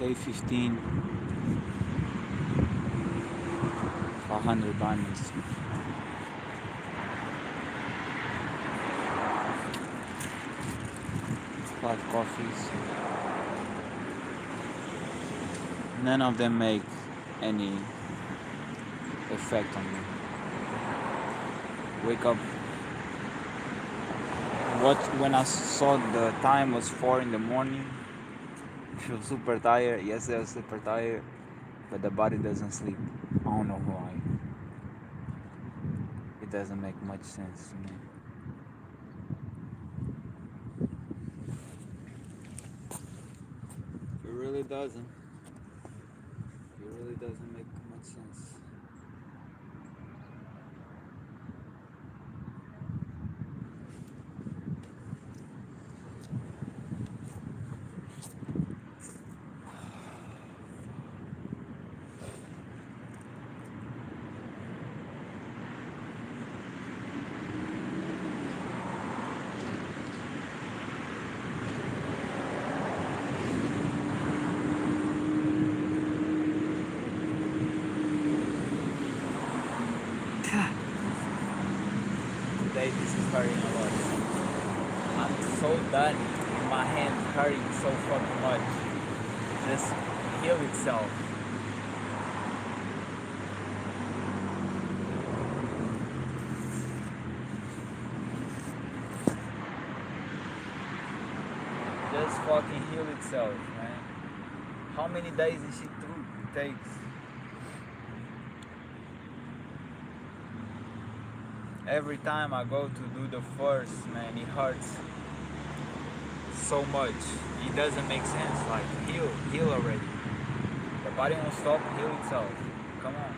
day 15, 500 diamonds, 5 coffees. None of them make any effect on me. Wake up. What when I saw the time was 4 in the morning. I feel super tired. Yesterday I was super tired, but the body doesn't sleep. I don't know why. It doesn't make much sense to me. It really doesn't. It really doesn't make much sense. Today this is hurting a lot. I'm so done. My hand hurting so fucking much. Just heal itself. Just fucking heal itself, man. How many days is she through? It takes. Every time I go to do the first, man, it hurts so much. It doesn't make sense. Like, heal already. The body won't stop, heal itself. Come on.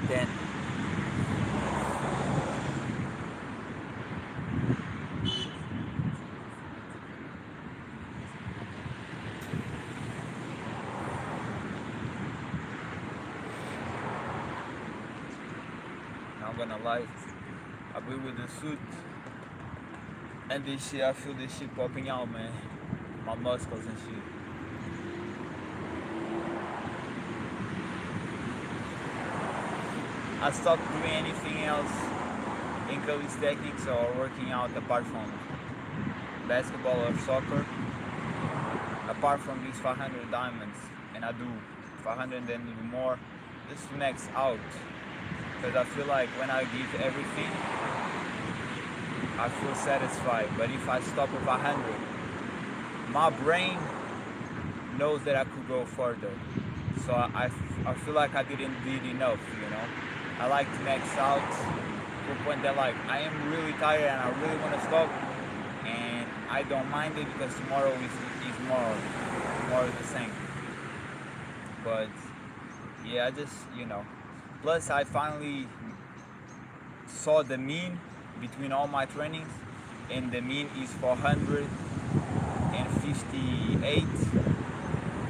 Then not gonna lie, I be with the suit and this shit, I feel this shit popping out, man. My muscles and shit. I stopped doing anything else in calisthenics or working out apart from basketball or soccer, apart from these 500 diamonds, and I do 500 and do more just to max out, because I feel like when I give everything I feel satisfied, but if I stop at 500, my brain knows that I could go further, so I feel like I didn't did enough, you know. I like to max out to a point that, like, I am really tired and I really want to stop, and I don't mind it because tomorrow is more of the same. But yeah, I just, you know. Plus, I finally saw the mean between all my trainings, and the mean is 458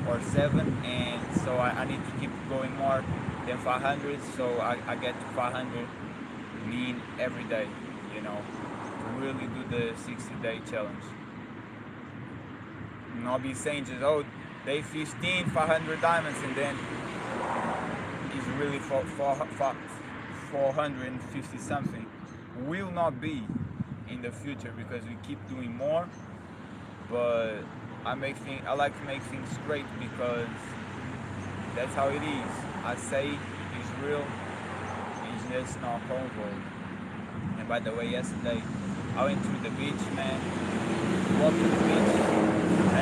or 7, and so I need to keep going more than 500, so I get to 500 mean every day, you know, to really do the 60-day challenge. Not be saying just, oh, day 15, 500 diamonds, and then it's really 450 something. Will not be in the future because we keep doing more, but I like to make things straight because that's how it is. I say it's real, it's just not convo. And by the way, yesterday I went to the beach, man. Walked to the beach.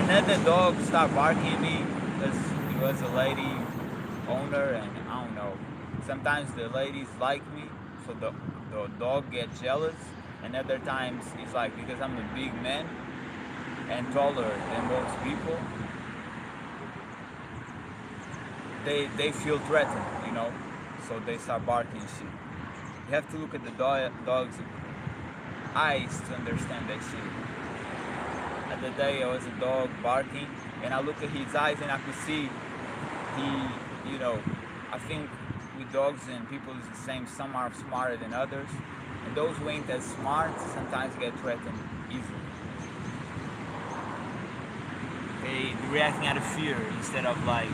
Another dog started barking at me because it was a lady owner, and I don't know. Sometimes the ladies like me, so the dog gets jealous, and other times it's like because I'm a big man and taller than most people, they feel threatened, you know, so they start barking and shit. You have to look at the dog's eyes to understand that shit. At the day I was a dog barking, and I look at his eyes and I could see he, you know, I think with dogs and people is the same. Some are smarter than others, and those who ain't as smart sometimes get threatened easily. They reacting out of fear instead of like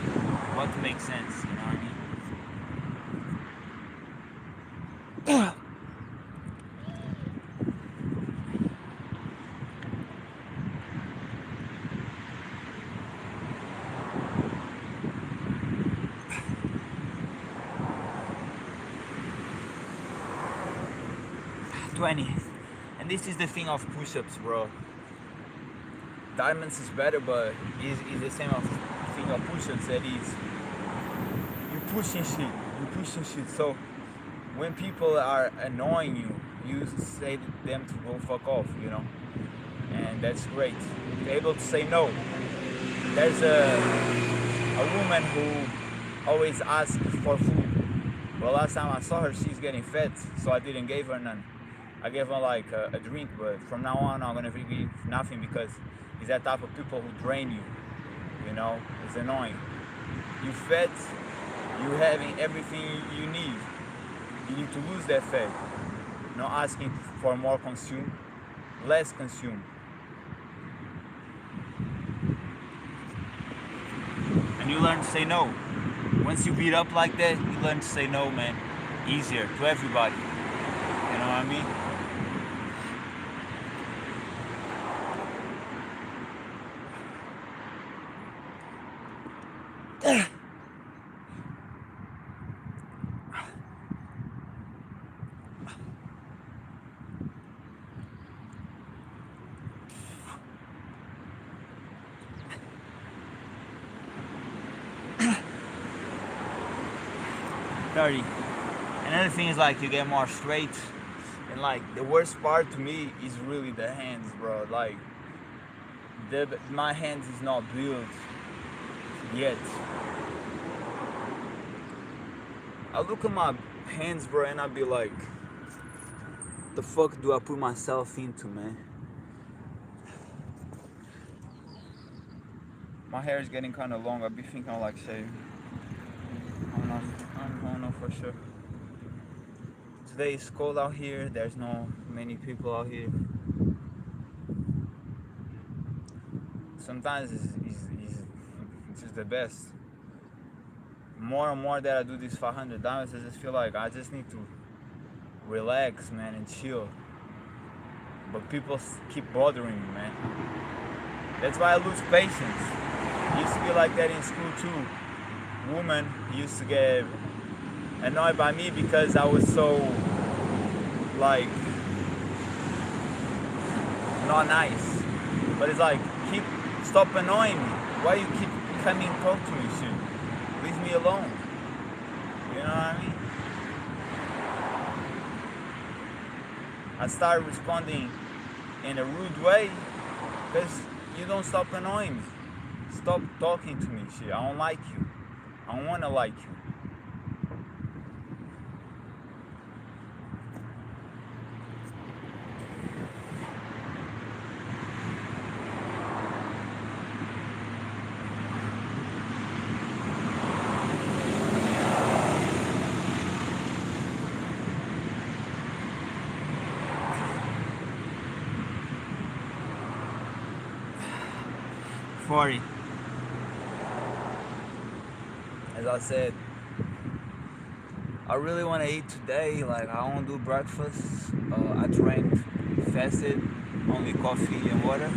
what makes sense, you know what I mean? 20. And this is the thing of push-ups, bro. Diamonds is better, but is the same of thing of push-ups. That is, you pushing shit. So when people are annoying you, you say to them to go fuck off, you know, and that's great. You're able to say no. There's a woman who always asks for food. But last time I saw her, she's getting fat, so I didn't give her none. I gave her like a drink, but from now on I'm gonna give nothing because it's that type of people who drain you. You know, it's annoying. You fat, you having everything you need. You need to lose that fat. Not asking for more consume, less consume. And you learn to say no. Once you beat up like that, you learn to say no, man. Easier to everybody. You know what I mean? Another thing is like you get more straight, and like the worst part to me is really the hands, bro. Like my hands is not built yet. I look at my hands, bro, and I be like, the fuck do I put myself into, man? My hair is getting kind of long. I be thinking of like shaving. I don't know for sure. Today is cold out here. There's no many people out here. Sometimes it's just the best. More and more that I do these 500 diamonds, I just feel like I just need to relax, man, and chill. But people keep bothering me, man. That's why I lose patience. It used to be like that in school too. Women used to get annoyed by me because I was so like not nice. But it's like stop annoying me. Why you keep coming and talk to me, shit? Leave me alone. You know what I mean? I started responding in a rude way because you don't stop annoying me. Stop talking to me, shit. I don't like you. I don't wanna like you. As I said, I really want to eat today. Like I won't do breakfast. I drank, fasted, only coffee and water.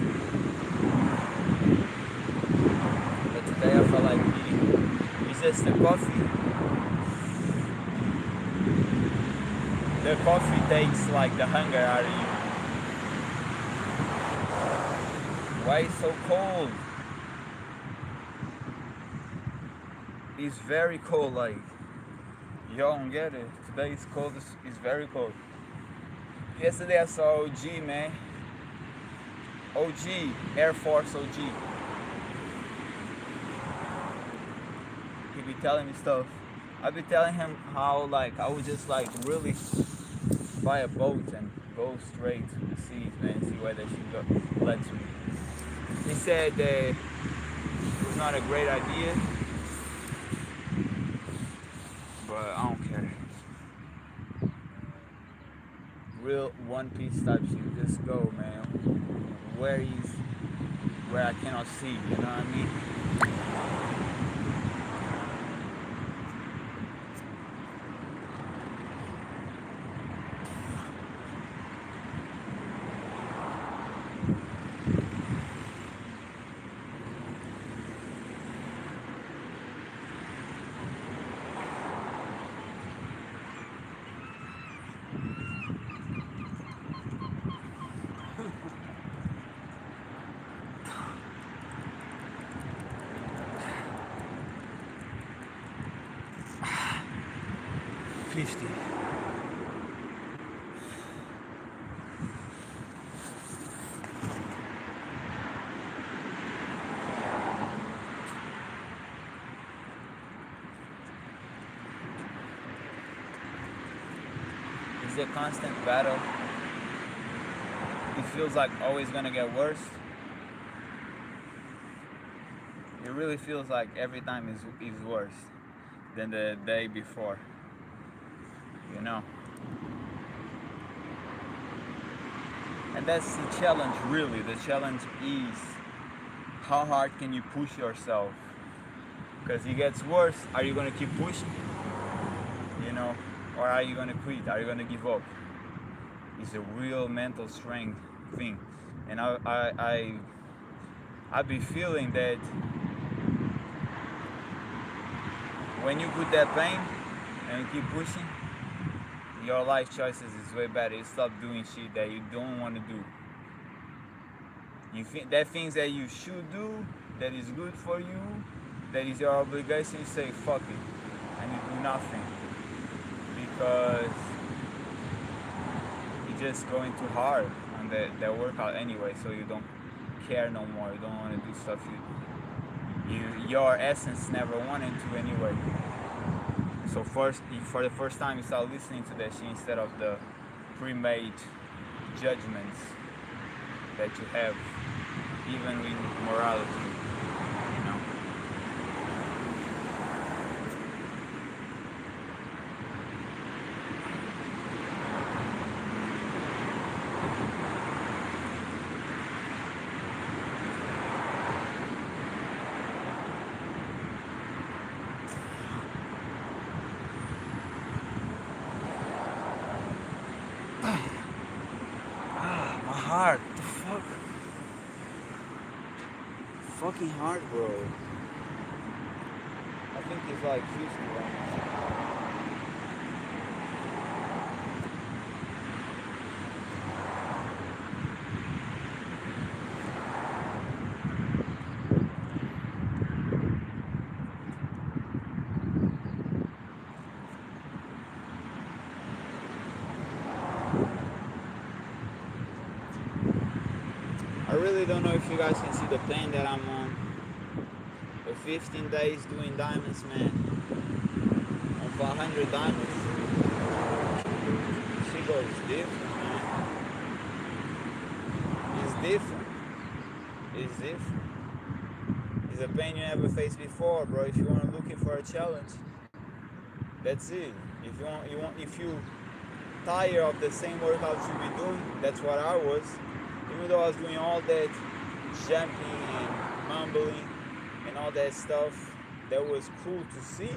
But today I felt like eating. It's just the coffee. The coffee takes like the hunger out of you. Why it's so cold? it's very cold. Like, y'all don't get it. Today it's cold. It's very cold. Yesterday I saw OG, man. OG, Air Force OG. He be telling me stuff. I be telling him how like I would just like really buy a boat and go straight to the seas, man, see where that shit lets me. He said that it was not a great idea, but I don't care. Real One Piece type shit. Just go, man. Where I cannot see, you know what I mean? Fifty. It's a constant battle. It feels like always gonna get worse. It really feels like every time is worse than the day before. You know? And that's the challenge, really. The challenge is how hard can you push yourself? Because it gets worse. Are you gonna keep pushing? You know? Or are you gonna quit? Are you gonna give up? It's a real mental strength thing. And I've been feeling that when you put that pain and you keep pushing, your life choices is way better. You stop doing shit that you don't want to do. You think that things that you should do, that is good for you, that is your obligation, you say fuck it, and you do nothing because you're just going too hard on that workout anyway. So you don't care no more. You don't want to do stuff your essence never wanted to anyway. So for the first time, you start listening to that shit instead of the pre-made judgments that you have, even with morality, you know. Hard. The fuck? Fucking hard, bro. I think it's like 50 right now. I really don't know if you guys can see the plan that I'm on. For 15 days doing diamonds, man. On 500 diamonds. She goes different, man. It's different. It's different. It's a pain you never faced before, bro. If you are looking for a challenge, that's it. If you tired of the same workouts you be doing, that's what I was. Even though I was doing all that jumping and mumbling and all that stuff that was cool to see,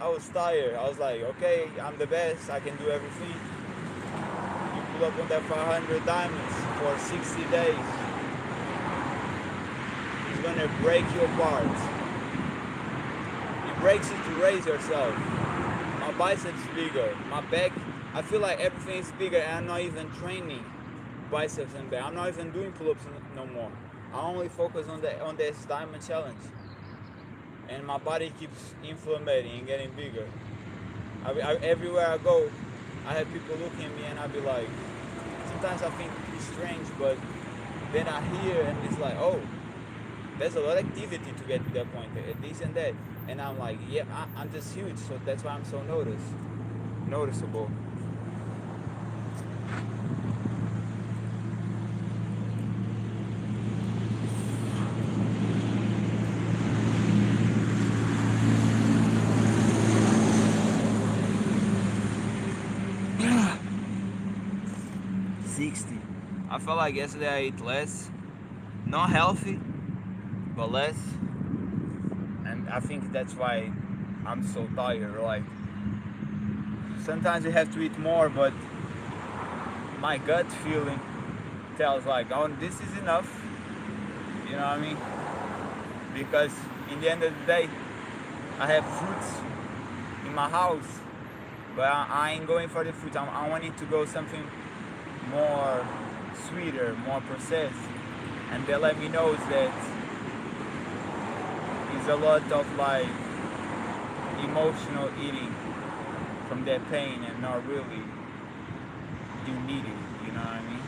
I was tired. I was like, okay, I'm the best, I can do everything. You pull up on that 500 diamonds for 60 days. It's gonna break you apart. It breaks you to raise yourself. My biceps bigger, my back, I feel like everything is bigger and I'm not even training biceps and back. I'm not even doing pull-ups no more. I only focus on this diamond challenge. and my body keeps inflamming and getting bigger. Everywhere I go, I have people looking at me, and I be like, sometimes I think it's strange, but then I hear and it's like, oh, there's a lot of activity to get to that point, this and that, and I'm like, yeah, I'm just huge, so that's why I'm so noticeable. I felt like yesterday I ate less, not healthy, but less, and I think that's why I'm so tired. Like, sometimes you have to eat more, but my gut feeling tells like, oh, this is enough. You know what I mean? Because in the end of the day, I have fruits in my house, but I ain't going for the fruits. I want it to go something more sweeter, more processed, and they let me know that it's a lot of like emotional eating from that pain and not really you need it, you know what I mean?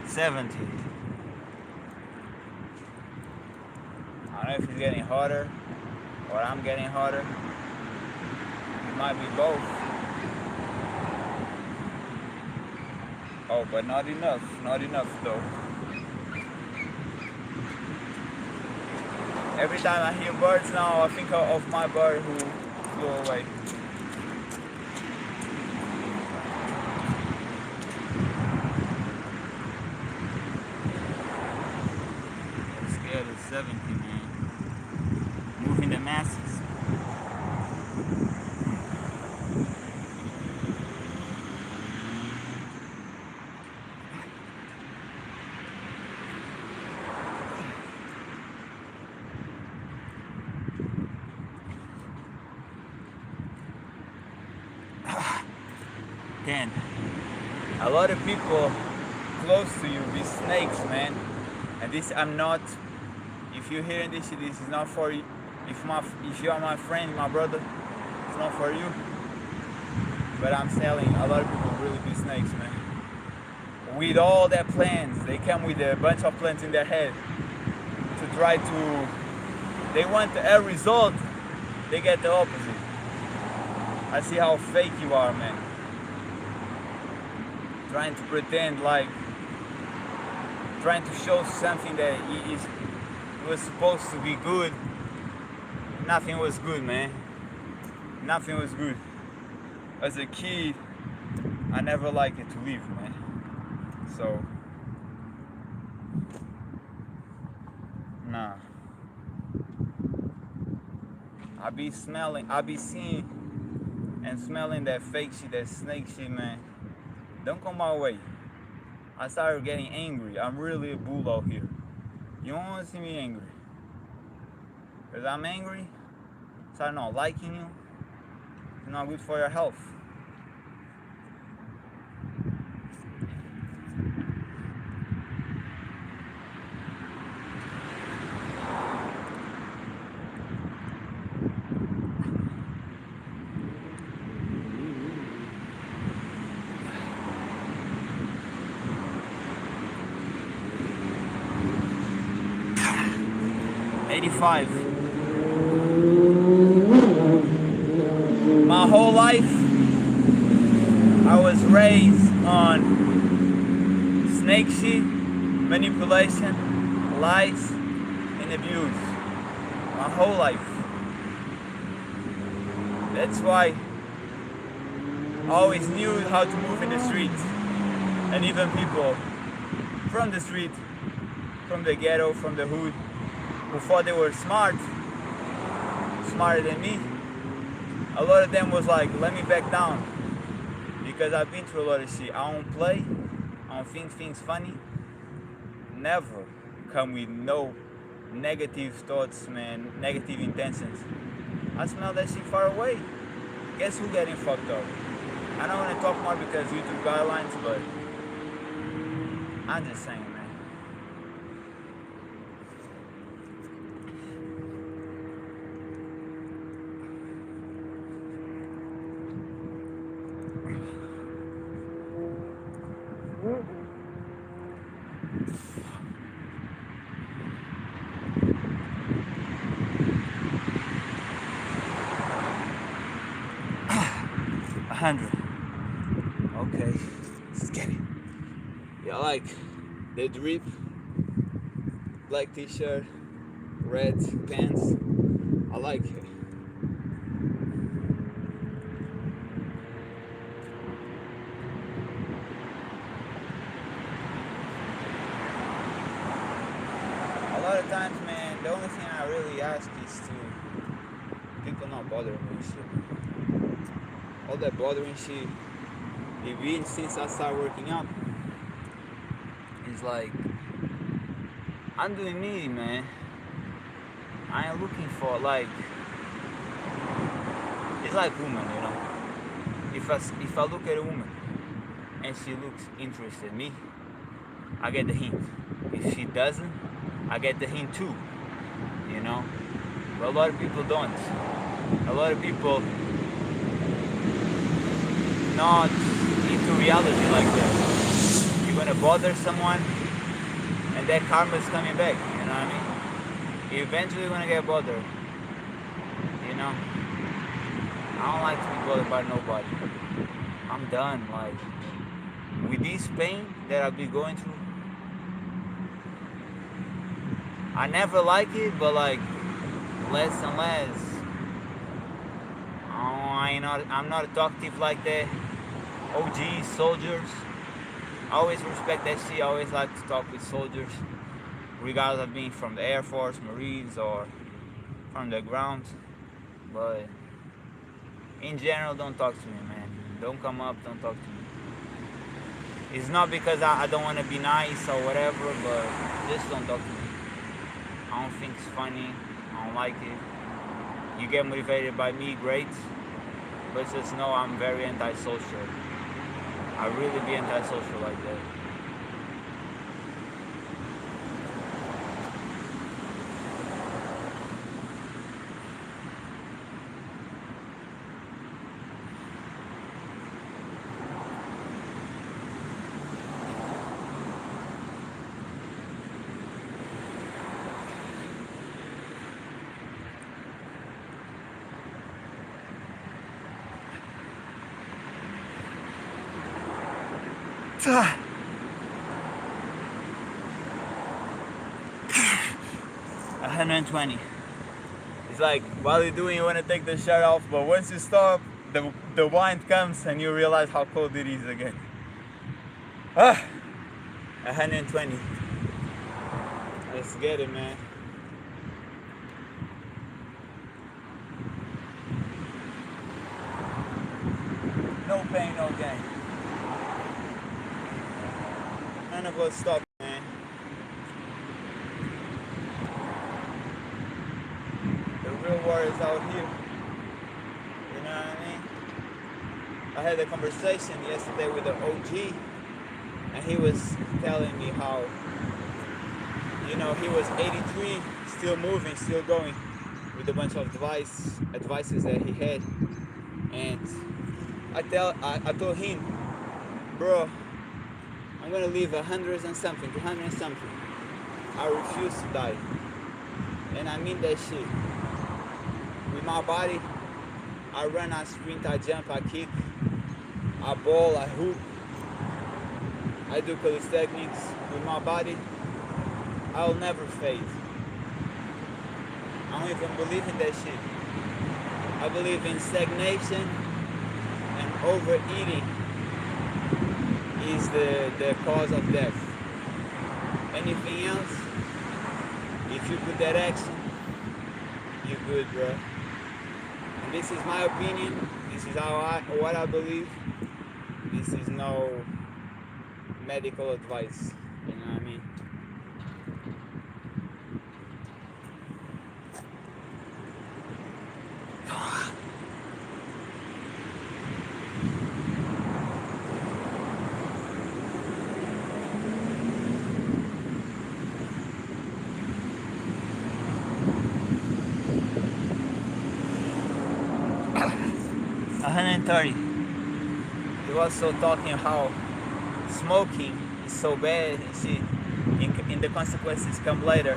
'70. I don't know if it's getting hotter or I'm getting hotter. It might be both. Oh, but not enough. Not enough though. Every time I hear birds now, I think of my bird who flew away. I'm scared of 70, man. Moving the masses. Can a lot of people close to you be snakes, man? And this, I'm not. If you're hearing this is not for you. If you are my friend, my brother, it's not for you. But I'm telling a lot of people really be snakes, man. With all their plans, they come with a bunch of plans in their head to try to. They want a result. They get the opposite. I see how fake you are, man. Trying to pretend like, trying to show something that was supposed to be good. Nothing was good, man. Nothing was good. As a kid, I never liked it to leave, man. So, nah. I be seeing and smelling that fake shit, that snake shit, man. Don't come my way. I started getting angry. I'm really a bull out here. You don't want to see me angry. Because I'm angry, start not liking you. It's not good for your health. '85. My whole life, I was raised on snake shit, manipulation, lies, and abuse. My whole life. That's why I always knew how to move in the street. And even people from the street, from the ghetto, from the hood, who thought they were smarter than me, a lot of them was like, let me back down. because I've been through a lot of shit. I don't play, I don't think things funny. Never come with no negative thoughts, man, negative intentions. I smell that shit far away. Guess who getting fucked up? I don't want to talk more because YouTube guidelines, but I'm just saying, man. $100. Okay, let's get it. Yeah, I like the drip, black t-shirt, red pants. I like it. A lot of times, man, the only thing I really ask is to people not bothering me and shit. All that bothering shit, even since I started working out, it's like I'm doing me, man. I ain't looking for like it's like woman, you know. If I look at a woman and she looks interested in me, I get the hint. If she doesn't, I get the hint too, you know. But a lot of people don't. A lot of people not into reality like that. You're gonna bother someone and that karma is coming back, you know what I mean? You're eventually gonna get bothered, you know? I don't like to be bothered by nobody. I'm done, like, with this pain that I've been going through. I never like it, but like, less and less. I'm not talkative like that. OGs, soldiers. I always respect that shit. I always like to talk with soldiers, regardless of being from the Air Force, Marines, or from the ground. But in general, don't talk to me, man. Don't come up, don't talk to me. It's not because I don't want to be nice or whatever, but just don't talk to me. I don't think it's funny. I don't like it. You get motivated by me, great. But just know I'm very antisocial. I really be antisocial like that. Ah. 120. It's like while you're doing, you want to take the shirt off, but once you stop, the wind comes and you realize how cold it is again. 120. Let's get it, man. No pain, no gain. None of us stop, man. The real war is out here. You know what I mean? I had a conversation yesterday with an OG, and he was telling me how, you know, he was 83, still moving, still going, with a bunch of advices that he had. And I told him, bro, I'm gonna live 100 and something, 200 and something. I refuse to die. And I mean that shit. With my body, I run, I sprint, I jump, I kick, I ball, I hoop. I do calisthenics. With my body, I'll never fade. I don't even believe in that shit. I believe in stagnation and overeating is the cause of death. Anything else, if you put that action, you're good, bro. And this is my opinion. This is what I believe. This is no medical advice, you know what I mean? 130. He was so talking how smoking is so bad, and see, in the consequences come later.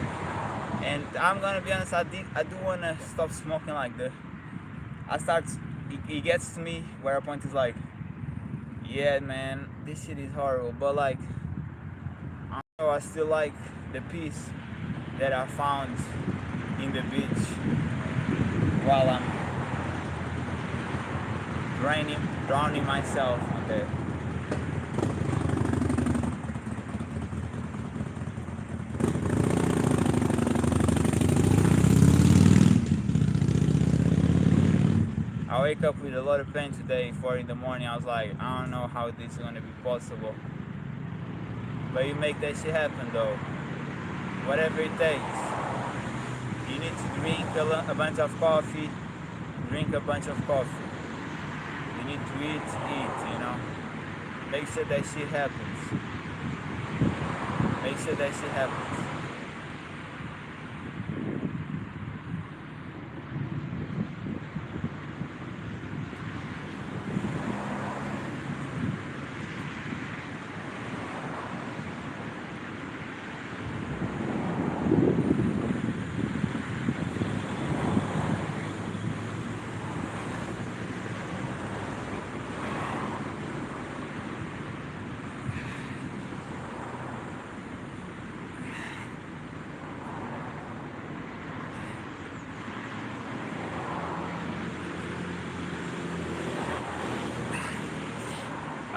And I'm gonna be honest, I do wanna stop smoking like that. It gets to me where a point is like, yeah, man, this shit is horrible, but like, I don't know, I still like the peace that I found in the beach while I'm drowning myself on the I wake up with a lot of pain today, 4 in the morning. I was like, I don't know how this is gonna be possible. But you make that shit happen though. Whatever it takes. You need to drink a bunch of coffee, drink a bunch of coffee. You need to eat, you know. Make sure that shit happens. Make sure that shit happens.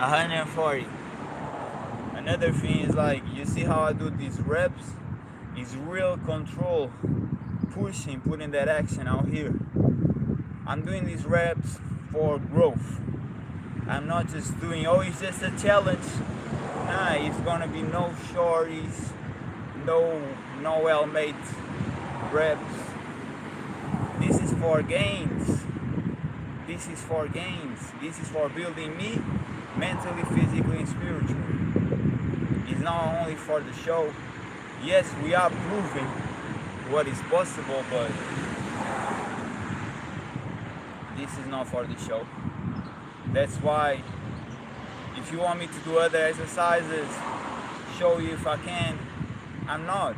$140. Another thing is like, you see how I do these reps? It's real control, pushing, putting that action out here. I'm doing these reps for growth. I'm not just doing, oh, it's just a challenge. Nah, it's gonna be no shorties, no well-made reps. This is for gains. This is for gains. This is for building me mentally, physically, and spiritually. It's not only for the show. Yes, we are proving what is possible, but this is not for the show. That's why if you want me to do other exercises, show you if I can, I'm not.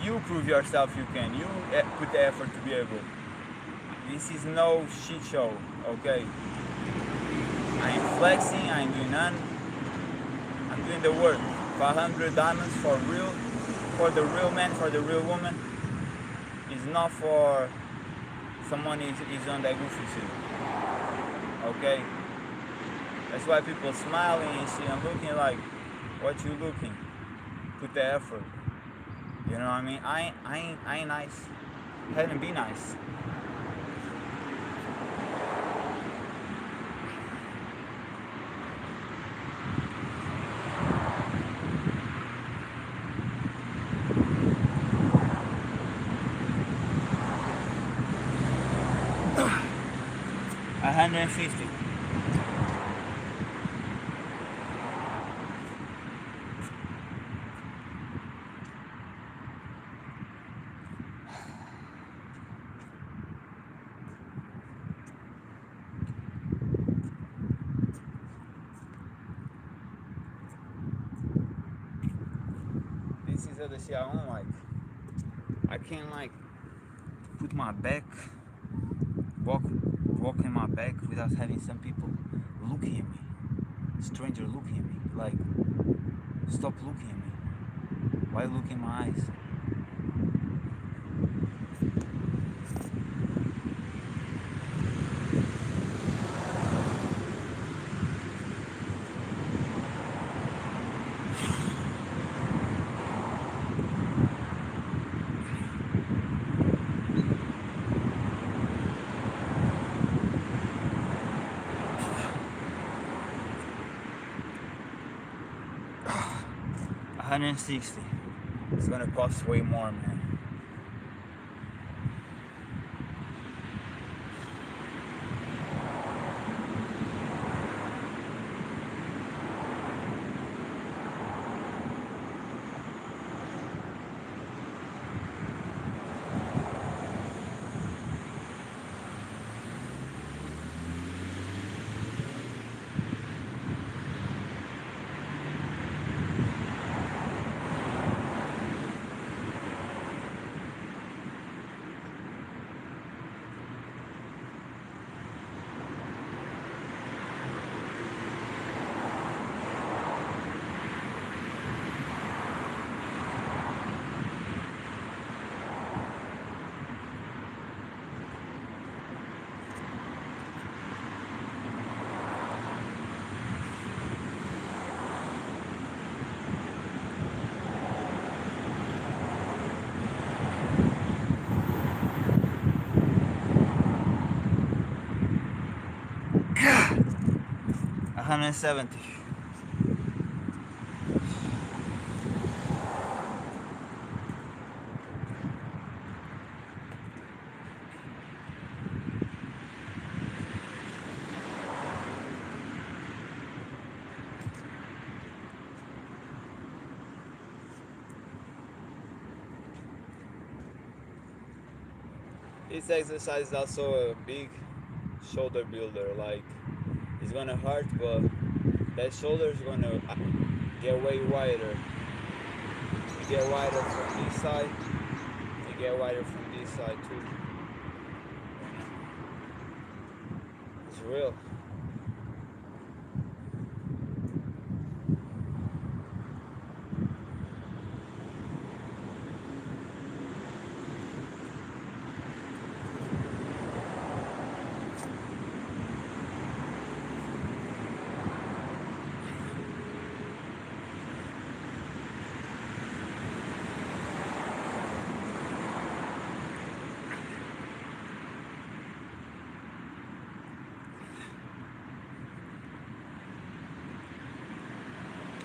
You prove yourself you can. You put the effort to be able. This is no shit show, okay? I ain't flexing, I ain't doing none. I'm doing the work. 500 diamonds for real, for the real man, for the real woman. It's not for someone who's on that goofy shit. Okay? That's why people smiling and shit. I'm looking like, what you looking? Put the effort. You know what I mean? I ain't nice. I haven't been nice. $150. This is other shit I don't like. I can't like put my back, walk in my back without having some people looking at me. Stranger looking at me. Like, stop looking at me. Why look in my eyes? 160. It's gonna cost way more, man. God. 170. This exercise is also a big shoulder builder. Like, it's gonna hurt, but that shoulder is gonna get way wider. You get wider from this side, you get wider from this side too. It's real.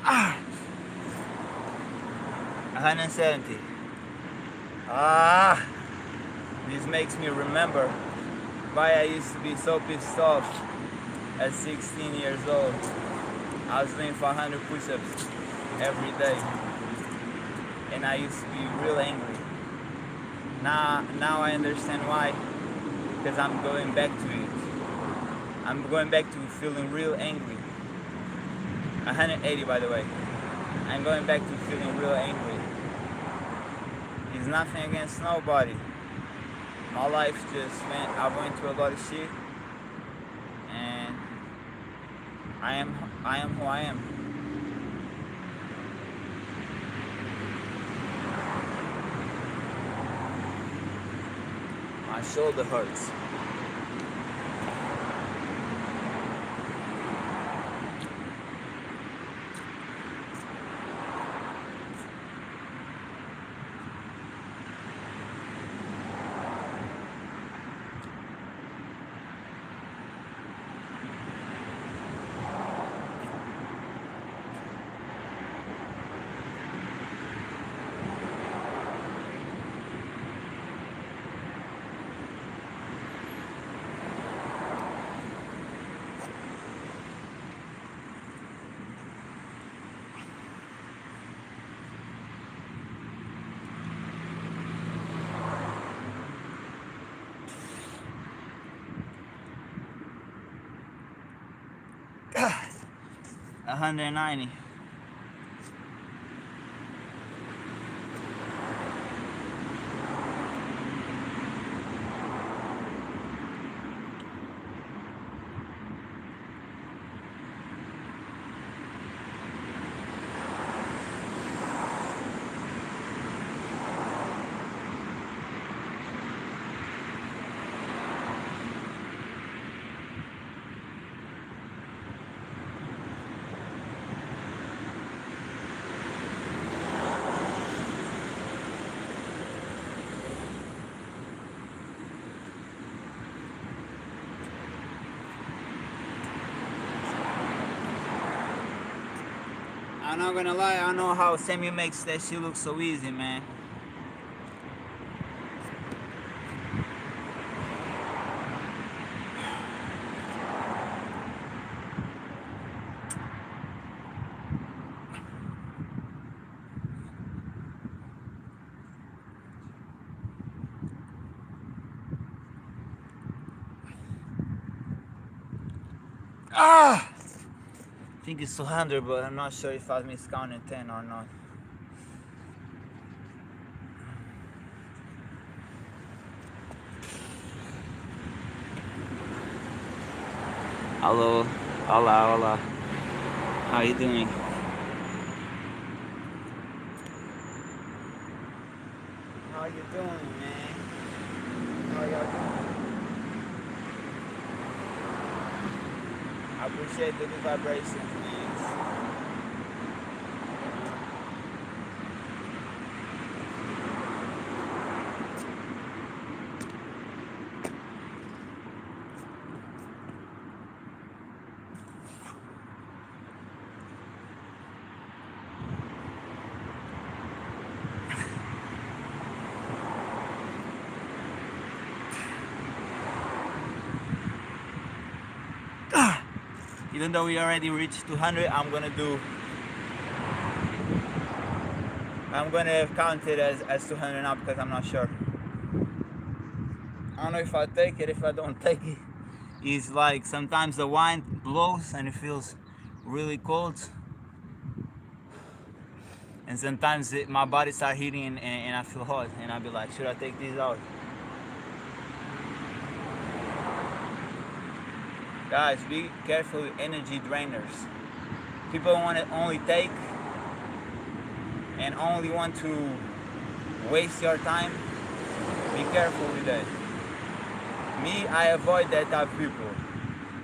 Ah, 170. Ah, this makes me remember why I used to be so pissed off at 16 years old. I was doing 400 push-ups every day, and I used to be real angry. Now I understand why, because I'm going back to it. I'm going back to feeling real angry. 180, by the way. I'm going back to feeling real angry. It's nothing against nobody. My life just I went through a lot of shit, and I am who I am. My shoulder hurts. God. 190. I'm not gonna lie, I don't know how Sammy makes that shit look so easy, man. Ah! I think it's 200, but I'm not sure if I miscounted 10 or not. Hello, hola, hola. How you doing? How you doing, man? How y'all doing? I appreciate the good vibrations, man. Even though we already reached 200, I'm gonna count it as 200 now because I'm not sure. I don't know if I take it, if I don't take it. It's like sometimes the wind blows and it feels really cold. And sometimes my body starts heating and I feel hot. And I'll be like, should I take these out? Guys, be careful with energy drainers. People want to only take and only want to waste your time. Be careful with that. Me, I avoid that type of people.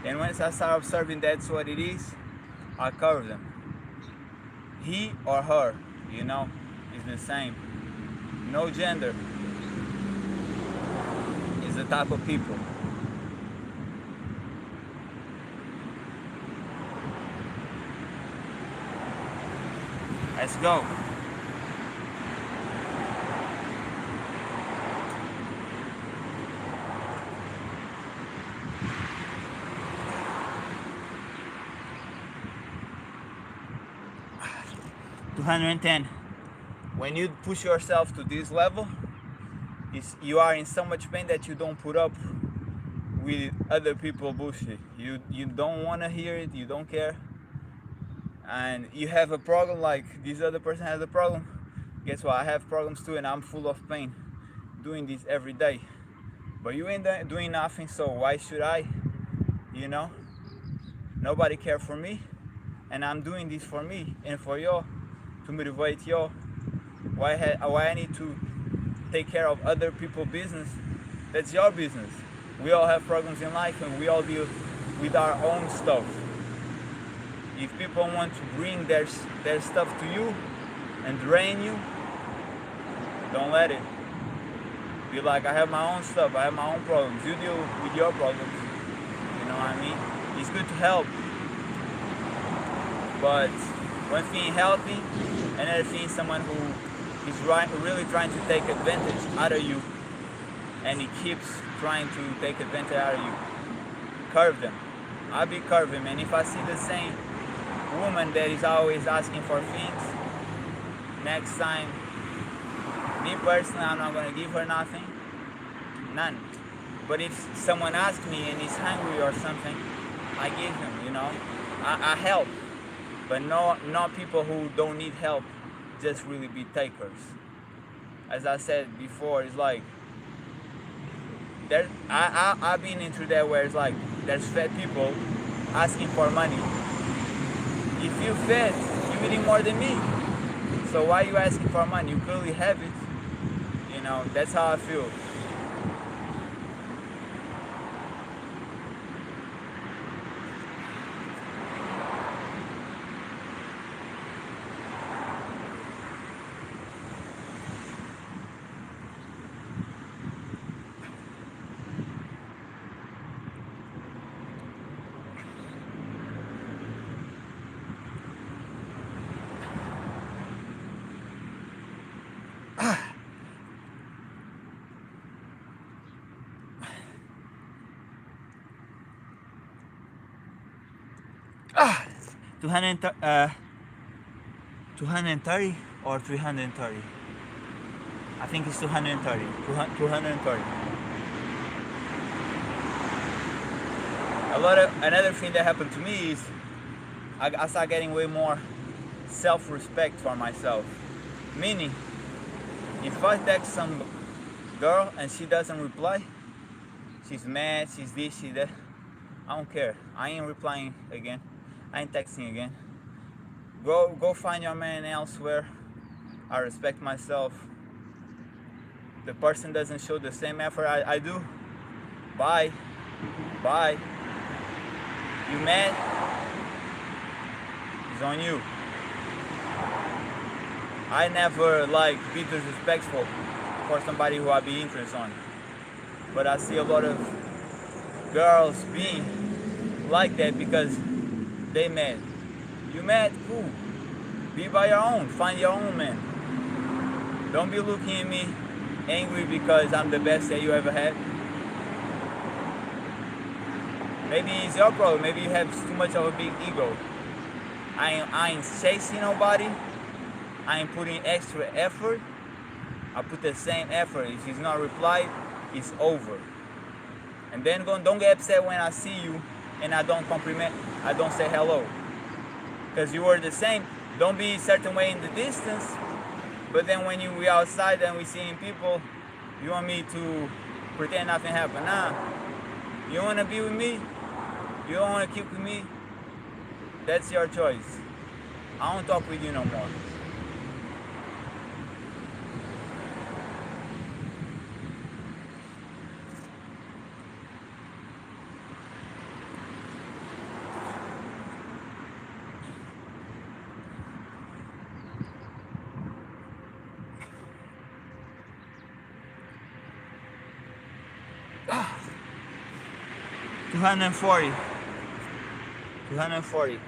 And once I start observing that's what it is, I curve them. He or her, you know, is the same. No gender. Is the type of people. Let's go. $210. When you push yourself to this level, you are in so much pain that you don't put up with other people bullshit. You don't want to hear it. You don't care. And you have a problem like this other person has a problem. Guess what? I have problems too, and I'm full of pain doing this every day. But you ain't doing nothing, so why should I? You know? Nobody care for me, and I'm doing this for me and for y'all to motivate y'all. Why I need to take care of other people's business? That's your business. We all have problems in life, and we all deal with our own stuff. If people want to bring their stuff to you and drain you, don't let it. Be like, I have my own stuff, I have my own problems. You deal with your problems. You know what I mean? It's good to help. But one thing healthy, another thing someone who is really trying to take advantage out of you, and he keeps trying to take advantage out of you. Curve them. I'll be curving, man. If I see the same woman that is always asking for things, next time, me personally, I'm not gonna give her nothing, none. But if someone asks me and is hungry or something, I give him, you know. I help, but not people who don't need help, just really be takers. As I said before, it's like I've been into that where it's like there's fat people asking for money. If you fat, you eating more than me. So why are you asking for money? You clearly have it. You know, that's how I feel. 230 or 330. I think it's 230. 230. Another thing that happened to me is I start getting way more self-respect for myself. Meaning, if I text some girl and she doesn't reply, she's mad, she's this, she's that. I don't care. I ain't replying again. I ain't texting again. Go find your man elsewhere. I respect myself. The person doesn't show the same effort I do. Bye. Bye. You mad? It's on you. I never be disrespectful for somebody who I be interested on. But I see a lot of girls being like that because they mad. You mad? Cool. Be by your own. Find your own man. Don't be looking at me angry because I'm the best that you ever had. Maybe it's your problem. Maybe you have too much of a big ego. I ain't chasing nobody. I ain't putting extra effort. I put the same effort. If he's not replied, it's over. And then don't get upset when I see you and I don't compliment, I don't say hello. Because you were the same. Don't be a certain way in the distance, but then when we outside and we seeing people, you want me to pretend nothing happened. Nah. You want to be with me? You don't want to keep with me? That's your choice. I don't talk with you no more. Ah. 240. 240.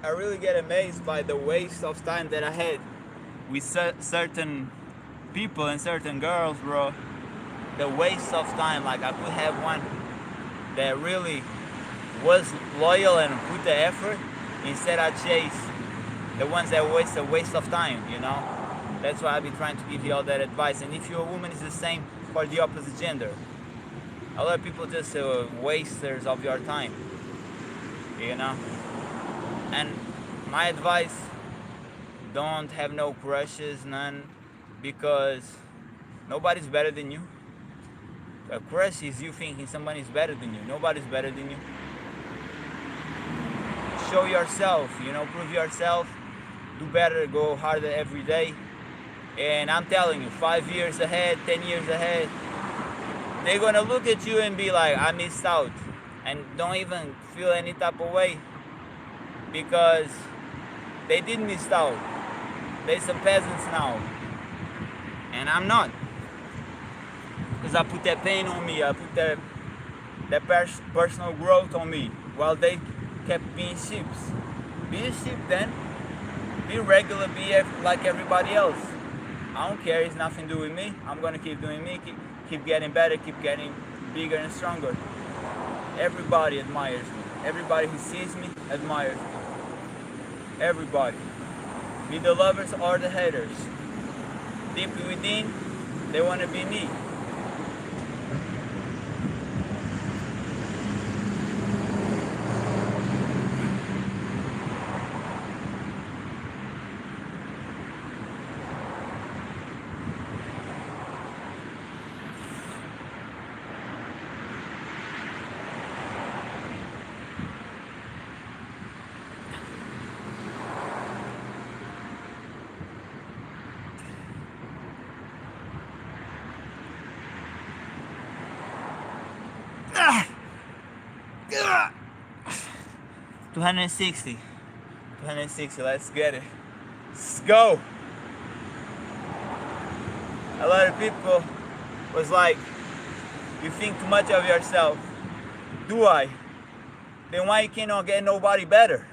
I really get amazed by the waste of time that I had with certain people and certain girls, bro. The waste of time. Like, I could have one that really was loyal and put the effort. Instead, I chase the ones that waste of time, you know? That's why I've been trying to give you all that advice. And if you're a woman, it's the same for the opposite gender. A lot of people just wasters of your time, you know? And my advice, don't have no crushes, none, because nobody's better than you. A crush is you thinking somebody's better than you. Nobody's better than you. Show yourself, you know, prove yourself, do better, go harder every day. And I'm telling you, 5 years ahead, 10 years ahead, they're gonna look at you and be like, I missed out. And don't even feel any type of way, because they did miss out. They're some peasants now. And I'm not. Because I put that pain on me. I put that personal growth on me while they kept being sheeps. Be a sheep then. Be regular, be like everybody else. I don't care, it's nothing to do with me. I'm gonna keep doing me, keep getting better, keep getting bigger and stronger. Everybody admires me. Everybody who sees me admires me. Everybody. Be the lovers or the haters. Deep within, they want to be me. 260. 260, let's get it. Let's go. A lot of people was like, you think too much of yourself. Do I? Then why you cannot get nobody better?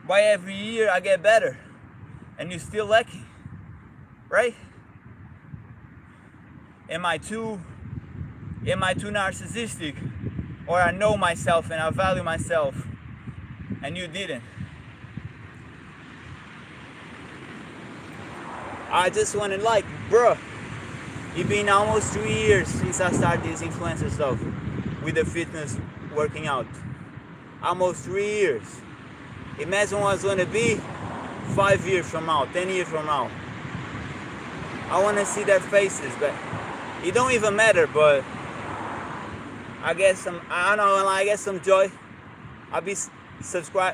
Why every year I get better and you still lacking, right? Am I too narcissistic? Or I know myself and I value myself and you didn't? I just want to like, bruh, it's been almost 2 years since I started this influencer stuff with the fitness working out. Almost 3 years. Imagine what it's gonna be 5 years from now, 10 years from now. I wanna see their faces, but it don't even matter, but I get some, I don't know, I get some joy. I'll be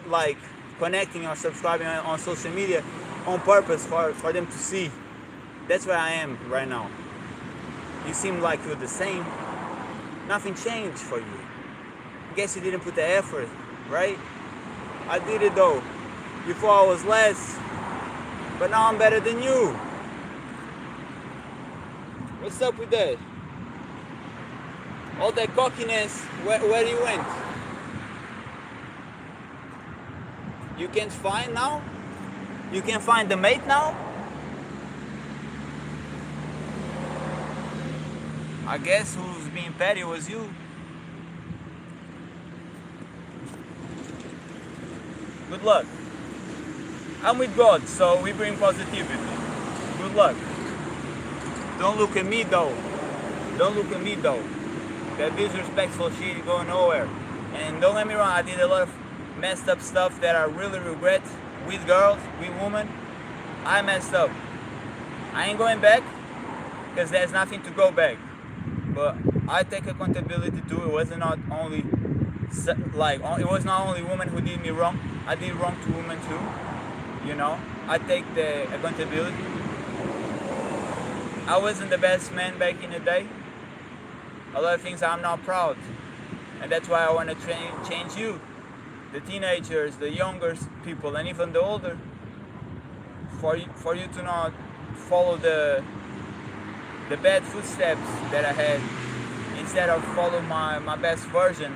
like connecting or subscribing on social media on purpose for them to see. That's where I am right now. You seem like you're the same. Nothing changed for you. Guess you didn't put the effort, right? I did it though. Before I was less, but now I'm better than you. What's up with that? All that cockiness, where you went? You can't find now? You can find the mate now? I guess who's being petty was you. Good luck. I'm with God, so we bring positivity. Good luck. Don't look at me though. Don't look at me though. That disrespectful shit is going nowhere. And don't get me wrong, I did a lot of messed up stuff that I really regret with girls, with women. I messed up. I ain't going back because there's nothing to go back. But I take accountability too. It was not only women who did me wrong. I did wrong to women too. You know, I take the accountability. I wasn't the best man back in the day. A lot of things I'm not proud, and that's why I want to change you, the teenagers, the younger people, and even the older. For you to not follow the bad footsteps that I had, instead of follow my best version,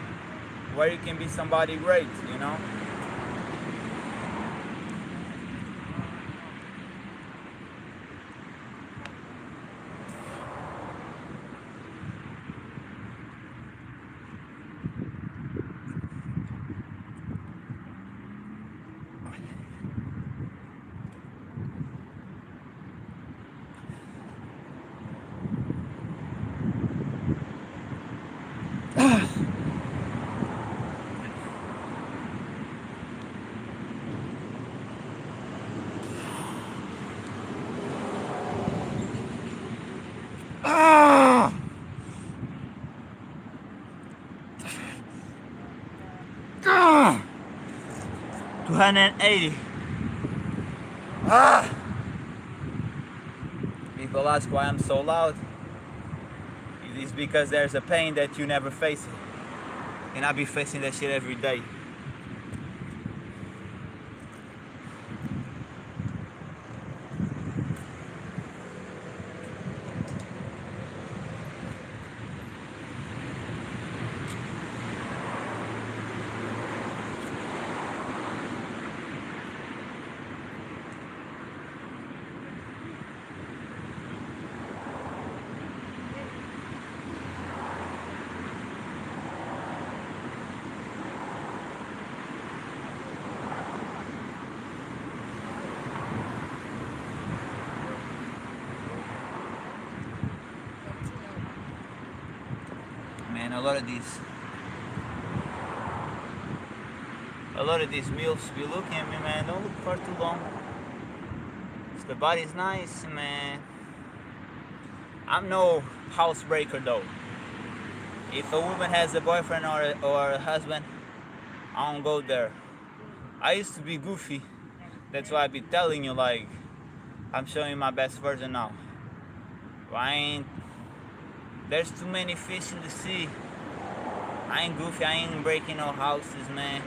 where you can be somebody great, you know. Ah! 280. Ah! People ask why I'm so loud. It is because there's a pain that you never face it. And I be facing that shit every day. Man, a lot of these meals be looking at me, man. Don't look for too long. The body's nice, man. I'm no housebreaker though. If a woman has a boyfriend or a husband, I don't go there. I used to be goofy. That's why I be telling you, like, I'm showing you my best version now. There's too many fish in the sea. I ain't goofy, I ain't breaking no houses, man.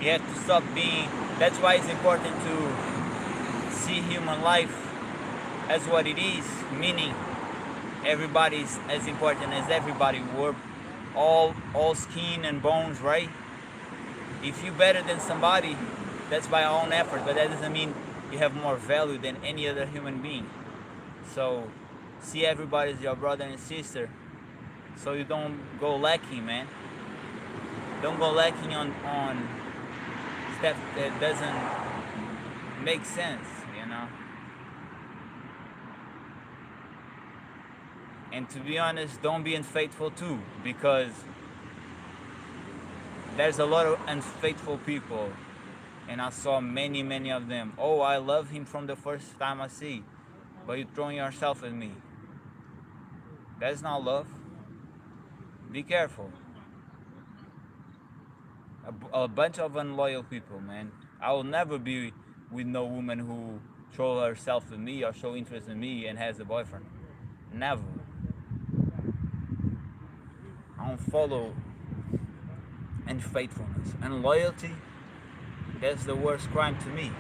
You have to stop being. That's why it's important to see human life as what it is, meaning everybody's as important as everybody. We're all skin and bones, right? If you're better than somebody, that's by your own effort, but that doesn't mean you have more value than any other human being. So see everybody as your brother and sister, so you don't go lacking, man. Don't go lacking on stuff that doesn't make sense, you know. And to be honest, don't be unfaithful too, because there's a lot of unfaithful people, and I saw many of them. Oh, I love him from the first time I see, but you're throwing yourself at me. That's not love. Be careful. A bunch of unloyal people, man. I will never be with no woman who throw herself at me or show interest in me and has a boyfriend. Never. I don't follow unfaithfulness and loyalty. That's the worst crime to me.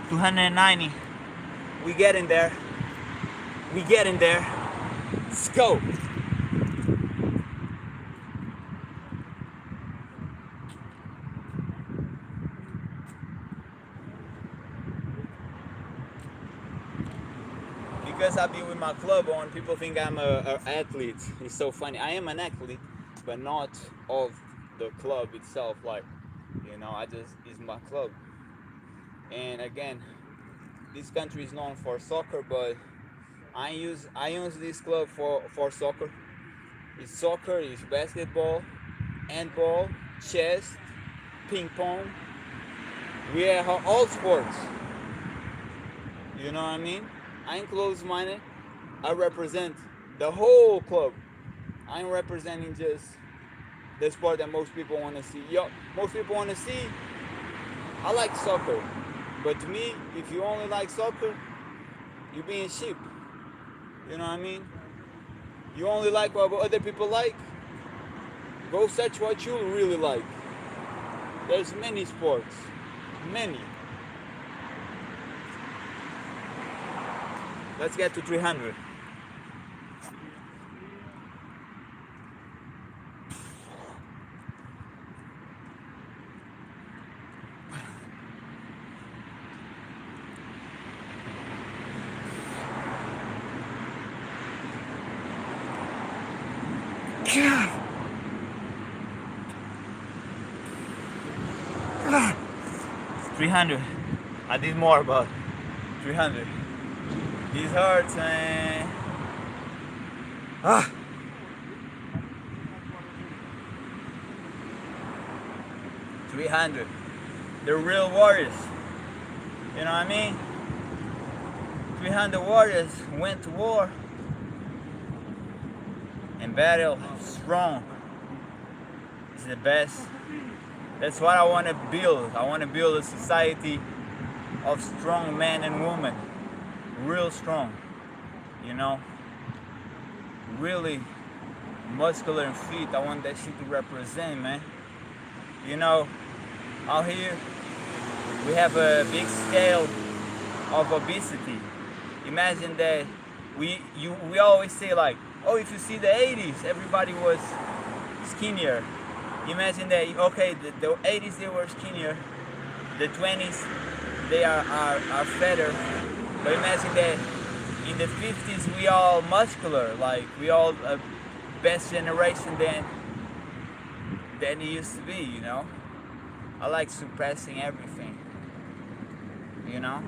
$290. We get in there. We get in there. Let's go. Because I've been with my club on, people think I'm an athlete. It's so funny. I am an athlete, but not of the club itself. Like, you know, it's my club. And again, this country is known for soccer, but I use this club for soccer. It's soccer, it's basketball, handball, chess, ping pong. We have all sports. You know what I mean? I ain't close-minded. I represent the whole club. I ain't representing just the sport that most people want to see. Most people want to see. I like soccer. But to me, if you only like soccer, you're being sheep. You know what I mean? You only like what other people like. Go search what you really like. There's many sports. Many. Let's get to 300. God. 300. I did more, but 300. This hurts, man. 300. They're real warriors. You know what I mean? 300 warriors went to war and battle strong. It's the best. That's what I want to build. I want to build a society of strong men and women. Real strong. You know? Really muscular and fit. I want that shit to represent, man. You know, out here we have a big scale of obesity. Imagine that we always say like, oh, if you see the 80s, everybody was skinnier. Imagine that, okay, the 80s they were skinnier, the 20s they are fatter, but imagine that in the 50s we all muscular, like we all best generation than it used to be, you know. I like suppressing everything, you know.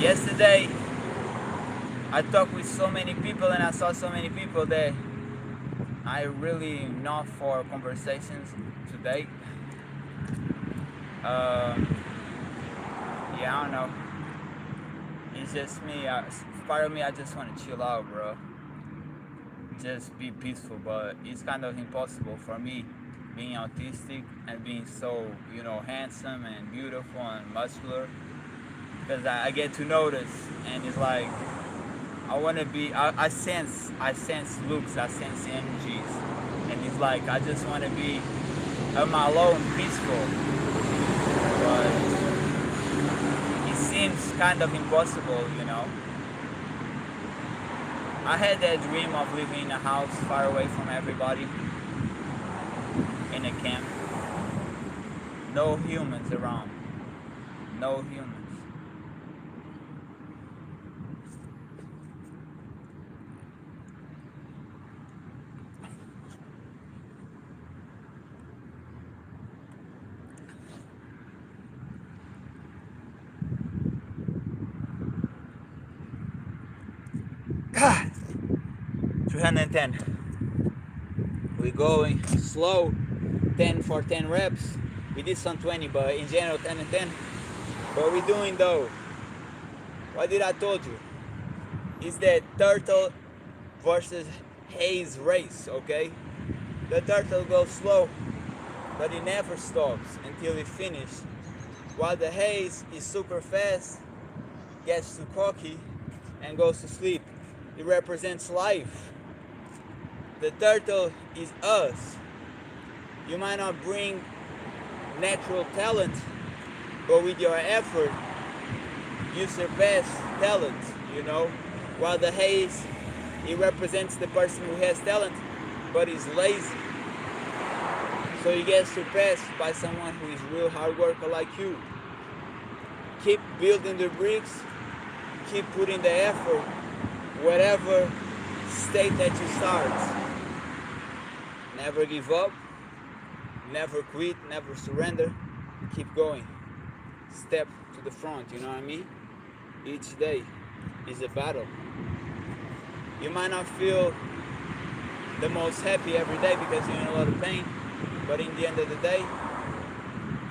Yesterday, I talked with so many people and I saw so many people that I really not for conversations today. Um, yeah, I don't know. It's just me. Part of me, I just want to chill out, bro. Just be peaceful, but it's kind of impossible for me being autistic and being so, handsome and beautiful and muscular. Because I get to notice, and it's like I want to be. I sense looks, I sense energies, and it's like I just want to be on my own, peaceful. But it seems kind of impossible. I had that dream of living in a house far away from everybody, in a camp, no humans around, no humans. God, 310. We're going slow, 10 for 10 reps. We did some 20, but in general 10 and 10. What we're doing though, what did I told you? Is that turtle versus haze race, okay? The turtle goes slow, but it never stops until it finishes. While the haze is super fast, gets too cocky, and goes to sleep. It represents life. The turtle is us. You might not bring natural talent, but with your effort, you surpass talent. While the haze, it represents the person who has talent, but is lazy. So you get surpassed by someone who is real hard worker like you. Keep building the bricks, keep putting the effort, whatever state that you start. Never give up, never quit, never surrender. Keep going. Step to the front, you know what I mean? Each day is a battle. You might not feel the most happy every day because you're in a lot of pain, but in the end of the day,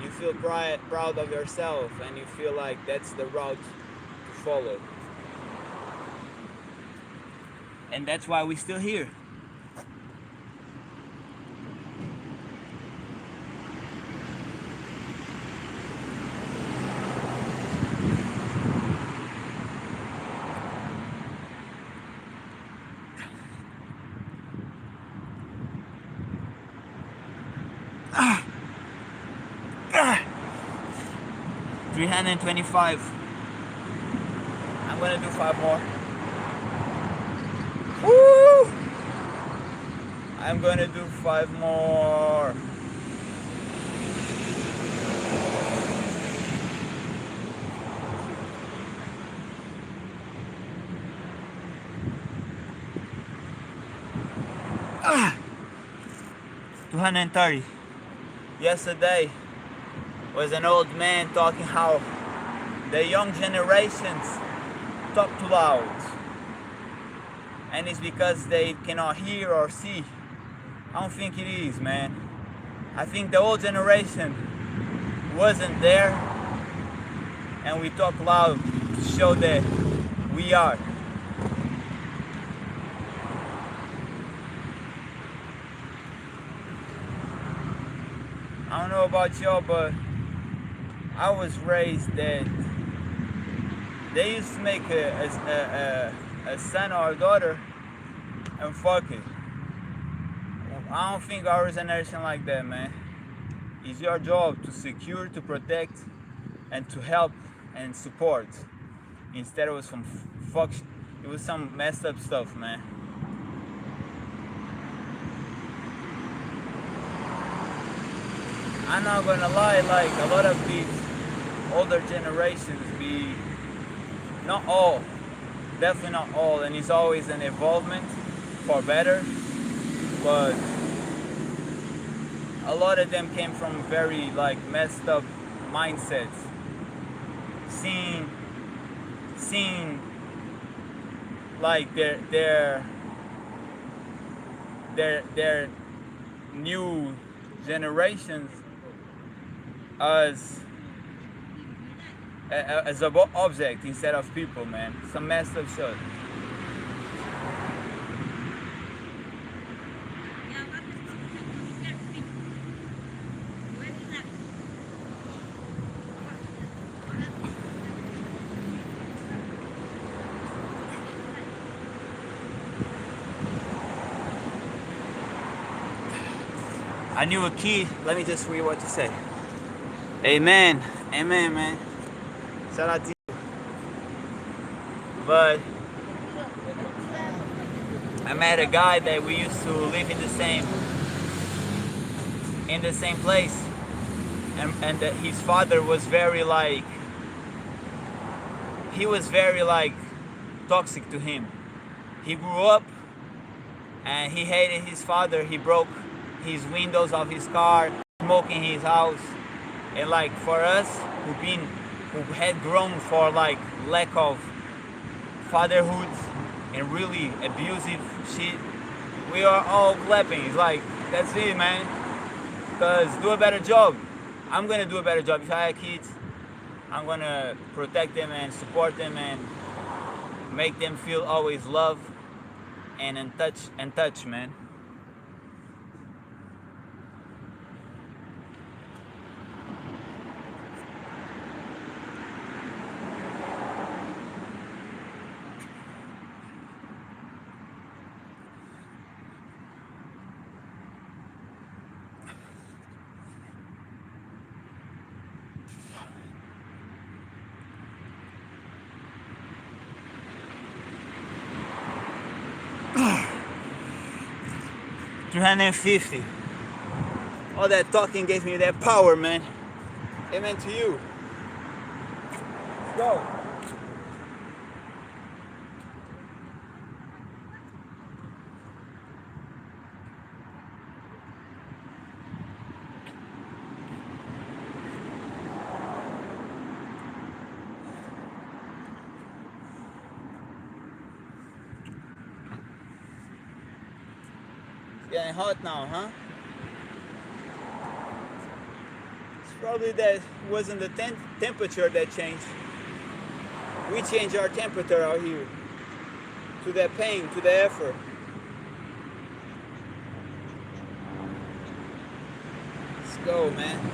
you feel proud of yourself and you feel like that's the route to follow. And that's why we're still here. Ah, ah, 325. I'm gonna do 5 more. Woo! I'm gonna do 5 more. Ah, 230. Yesterday was an old man talking how the young generations talk too loud. And it's because they cannot hear or see. I don't think it is, man. I think the old generation wasn't there and we talk loud to show that we are. I don't know about y'all, but I was raised that they used to make a son or a daughter and fuck it. I don't think ours generation like that, man. It's your job to secure, to protect, and to help and support. Instead it was some it was some messed up stuff, man. I'm not gonna lie, like a lot of these older generations be, not all, definitely not all, and it's always an evolvement for better, but a lot of them came from very like messed up mindsets. Seeing like their new generations as as an object instead of people, man. Some messed up shit. I knew a key. Let me just read what you say. Amen. Amen, man. Shout out to you. But I met a guy that we used to live in the same place, and his father was very like, he was very like toxic to him. He grew up and he hated his father. He broke his windows of his car, smoking his house, and like for us who had grown for like lack of fatherhood and really abusive shit, we are all clapping. It's like, that's it, man. Cause do a better job. I'm gonna do a better job. If I have kids, I'm gonna protect them and support them and make them feel always loved and in touch, man. $350. All that talking gave me that power, man. Amen to you. Let's go. Getting hot now, huh? It's probably that wasn't the temperature that changed. We changed our temperature out here to the pain, to the effort. Let's go, man.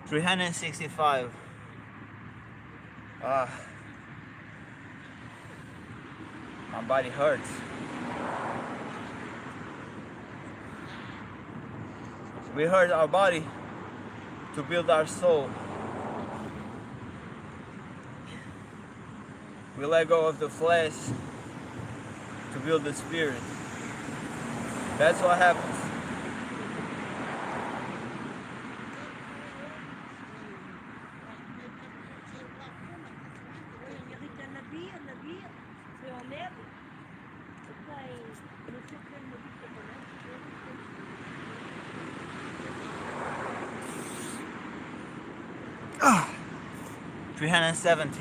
$365. My body hurts. We hurt our body to build our soul. We let go of the flesh to build the spirit. That's what happens. Ah, 370.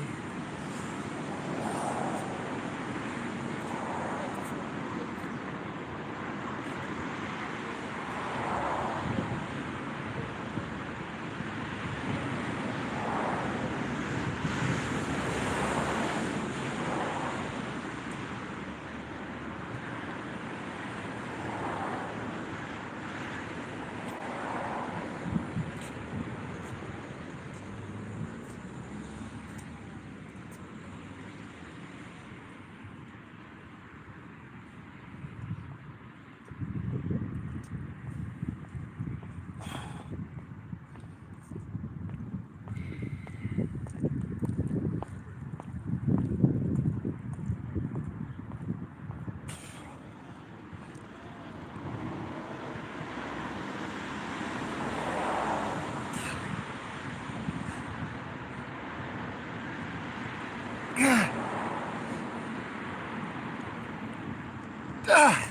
Ah,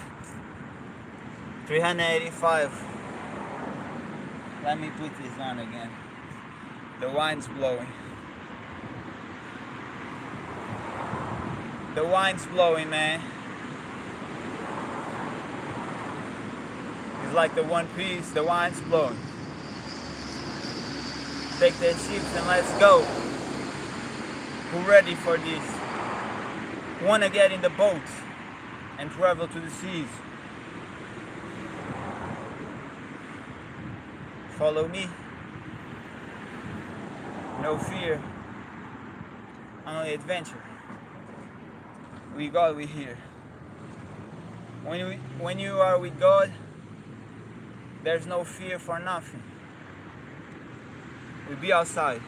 385. Let me put this on again. The wine's blowing. The wine's blowing, man. It's like the One Piece, the wine's blowing. Take the ships and let's go. Who ready for this? Wanna get in the boat and travel to the seas? Follow me. No fear. Only adventure. With God we here. When you are with God, there's no fear for nothing. We be outside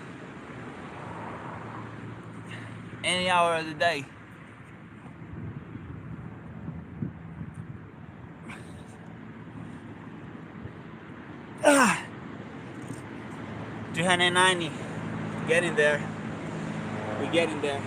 any hour of the day. Ah, 390. Getting there. We're getting there.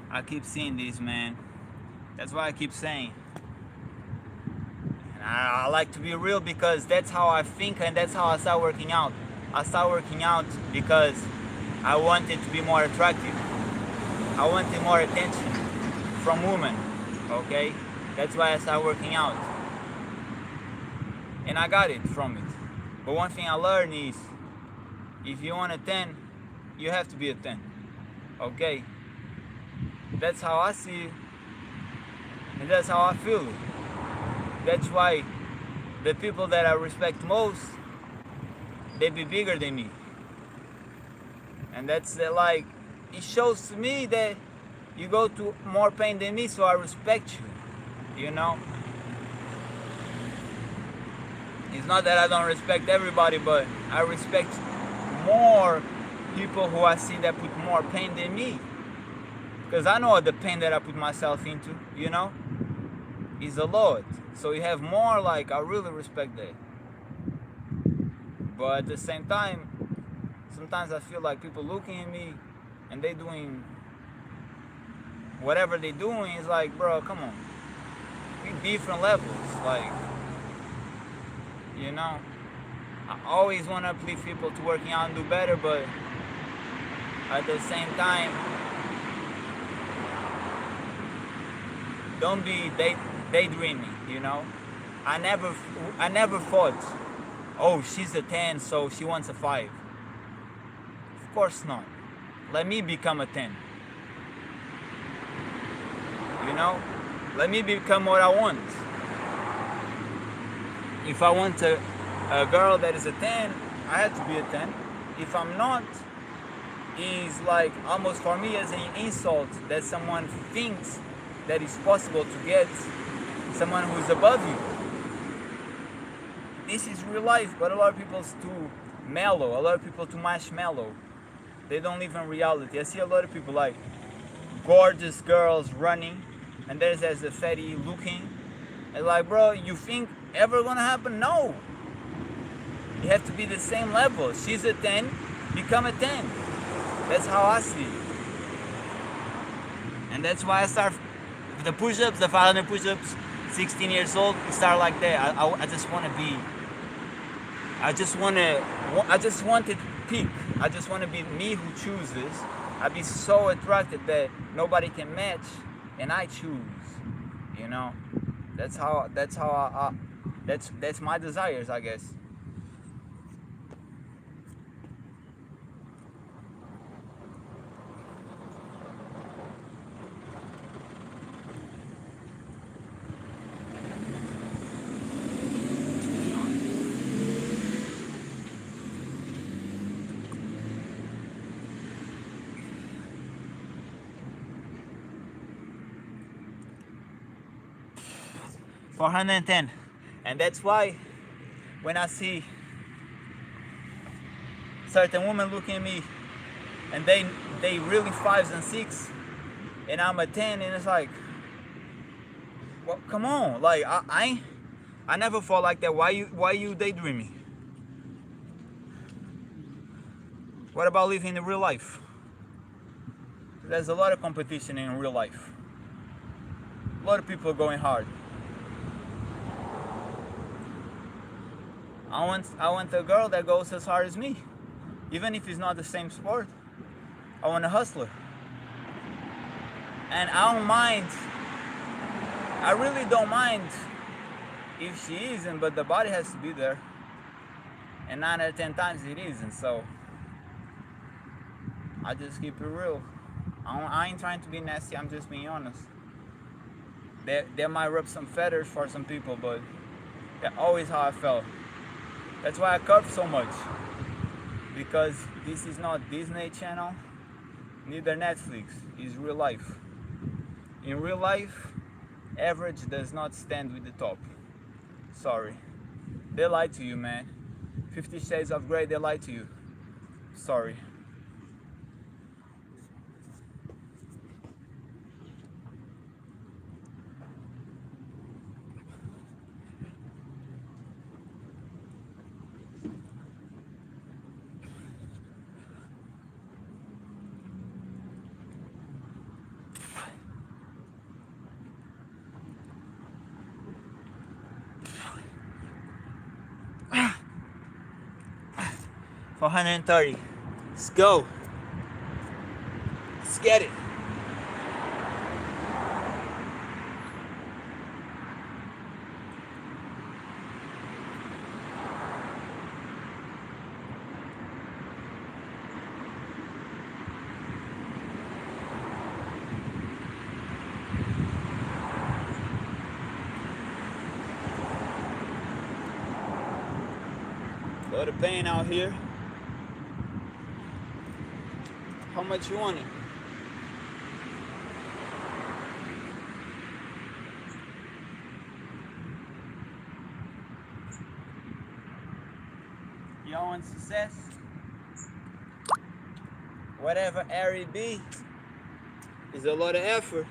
I keep seeing this, man. That's why I keep saying. And I like to be real because that's how I think and that's how I start working out. I start working out because I wanted to be more attractive. I wanted more attention from women, okay? That's why I started working out. And I got it from it. But one thing I learned is, if you want a 10, you have to be a 10, okay? That's how I see it, and that's how I feel it. That's why the people that I respect most, they be bigger than me. And that's like, it shows to me that you go through more pain than me, so I respect you, you know? It's not that I don't respect everybody, but I respect more people who I see that put more pain than me. Because I know the pain that I put myself into, you know, is a lot. So you have more, like, I really respect that. But at the same time, sometimes I feel like people looking at me and they doing whatever they doing is like, bro, come on. We different levels, like, you know. I always want to uplift people to working out and do better, but at the same time, don't be daydreaming, you know. I never thought, oh, she's a 10, so she wants a 5. Of course not. Let me become a 10. You know? Let me become what I want. If I want a girl that is a 10, I have to be a 10. If I'm not, it's like almost for me as an insult that someone thinks that it's possible to get someone who's above you. This is real life, but a lot of people's too mellow, a lot of people too marshmallow. They don't live in reality. I see a lot of people like gorgeous girls running, and there's as a fatty looking. And like, bro, you think ever gonna happen? No. You have to be the same level. She's a 10, become a 10. That's how I see it. And that's why I start the push-ups, the 500 push-ups, 16 years old, you start like that. I just want to be, I just want to peak. I just want to be me who chooses. I be so attracted that nobody can match, and I choose, you know. That's my desires, I guess. 410. And that's why when I see certain women looking at me and they really 5s and 6 and I'm a 10, and it's like, well, come on, like I never felt like that. Why you daydreaming? What about living in real life? There's a lot of competition in real life. A lot of people are going hard. I want a girl that goes as hard as me, even if it's not the same sport. I want a hustler, and I don't mind. I really don't mind if she isn't, but the body has to be there. And 9 out of 10 times it isn't. So I just keep it real. I ain't trying to be nasty. I'm just being honest. There might rub some feathers for some people, but that's always how I felt. That's why I curve so much, because this is not Disney Channel, neither Netflix. It's real life. In real life, average does not stand with the top. Sorry. They lied to you, man. 50 Shades of Grey, they lied to you. Sorry. For 130. Let's go. Let's get it. A lot of pain out here. How much you want it? Y'all want success? Whatever area be is a lot of effort.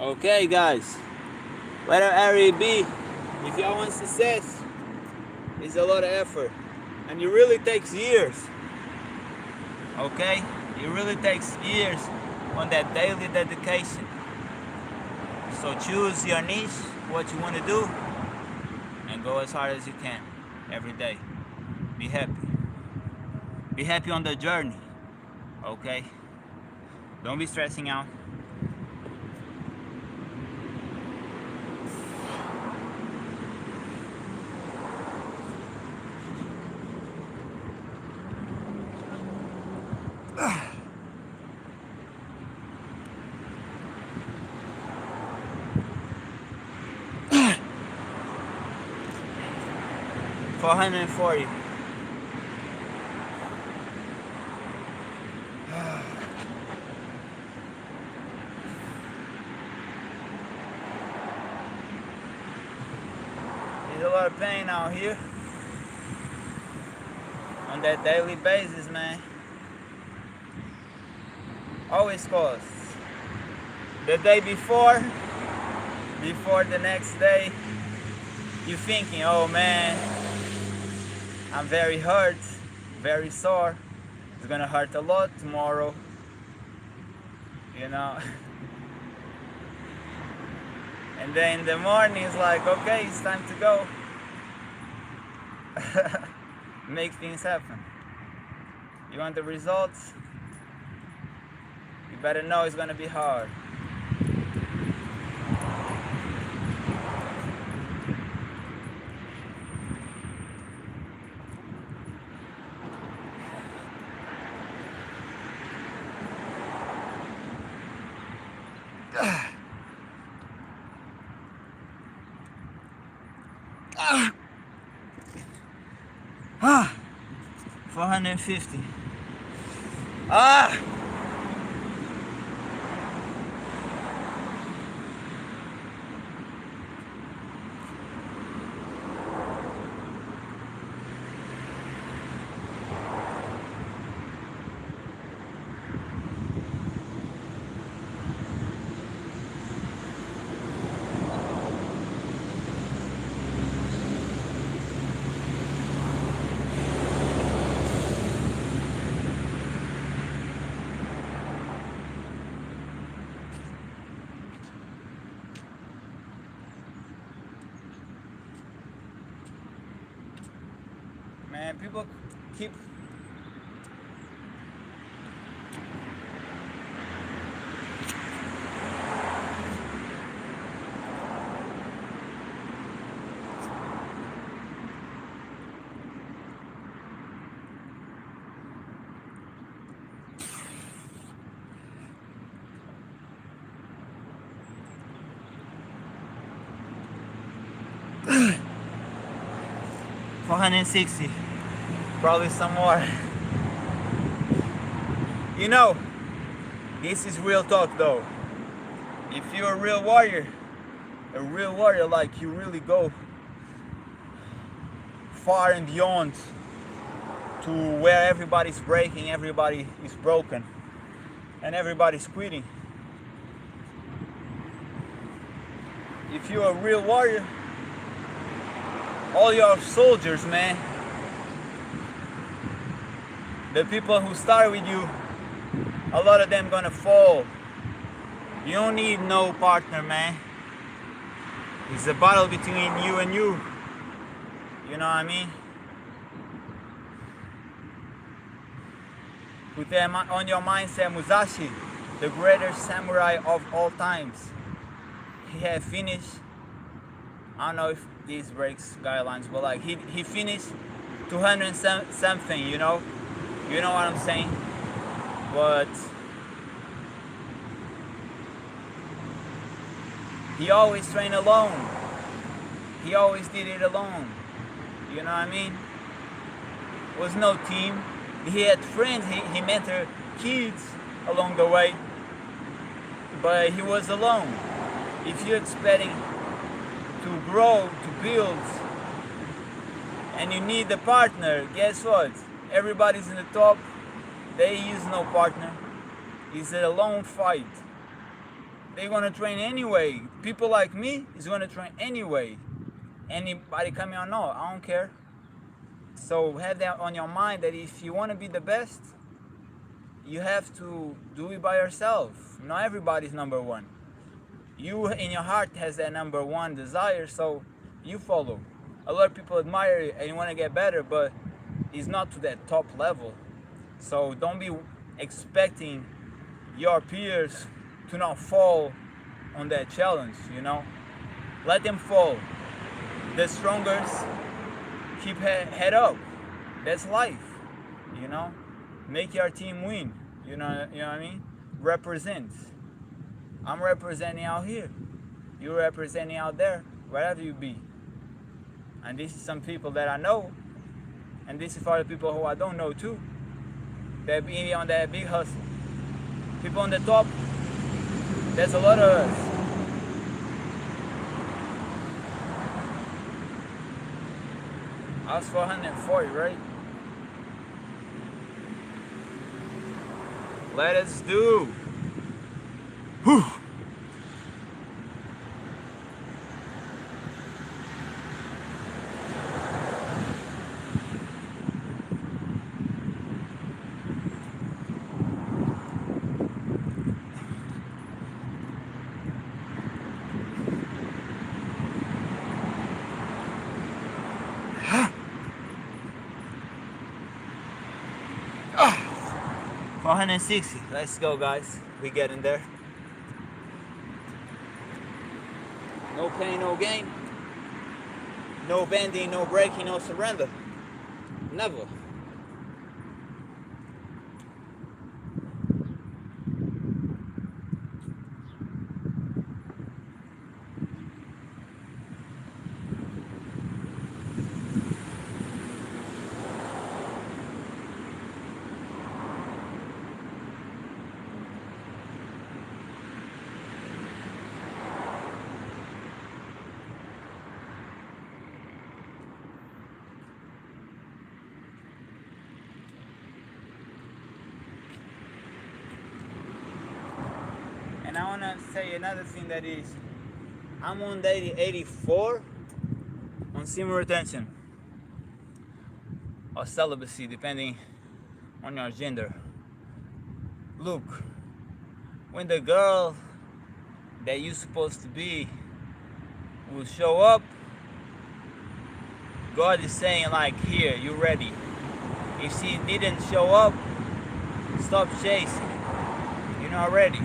Okay, guys. Whatever area be, if y'all want success, it's a lot of effort, and it really takes years. Okay, it really takes years on that daily dedication. So choose your niche, what you want to do, and go as hard as you can every day. Be happy. Be happy on the journey. Okay? Don't be stressing out. $440. There's a lot of pain out here on that daily basis, man. Always calls. The day before the next day, you're thinking, oh man, I'm very hurt, very sore. It's gonna hurt a lot tomorrow, you know. And then in the morning, it's like, okay, it's time to go. Make things happen. You want the results? You better know it's gonna be hard. Ah, 450. Ah! Man, people keep $460, probably some more. You know, this is real talk though. If you're a real warrior like you really go far and beyond to where everybody's breaking, everybody is broken, and everybody's quitting. If you're a real warrior, all your soldiers, man, the people who start with you, a lot of them gonna fall. You don't need no partner, man. It's a battle between you and you. You know what I mean? Put that on your mindset. Musashi, the greatest samurai of all times, he had finished, I don't know if this breaks guidelines, but like he finished 200 something, you know what I'm saying? But he always trained alone. He always did it alone. You know what I mean? Was no team. He had friends, he mentored kids along the way, but he was alone. If you're expecting to grow, to build, and you need a partner, guess what? Everybody's in the top, they use no partner. It's a lone fight. They're gonna train anyway. People like me is gonna train anyway. Anybody coming or not, I don't care. So have that on your mind that if you want to be the best, you have to do it by yourself. Not everybody's number one. You in your heart has that number one desire, so you follow. A lot of people admire you and you want to get better, but it's not to that top level. So don't be expecting your peers to not fall on that challenge, you know? Let them fall. The strongest keep head up. That's life, you know? Make your team win, you know what I mean? Represent. I'm representing out here. You're representing out there, wherever you be. And this is some people that I know, and this is for the people who I don't know too. That be on that big hustle. People on the top, there's a lot of us. I was 440, right? Let us do. Whew. Ah, 460. Let's go, guys. We getting there. No pain, no gain. No bending, no breaking, no surrender. Never. And I want to say another thing, that is, I'm on day 84 on semen retention or celibacy, depending on your gender. Look, when the girl that you're supposed to be will show up, God is saying like, here, you ready. If she didn't show up, stop chasing. You're not ready.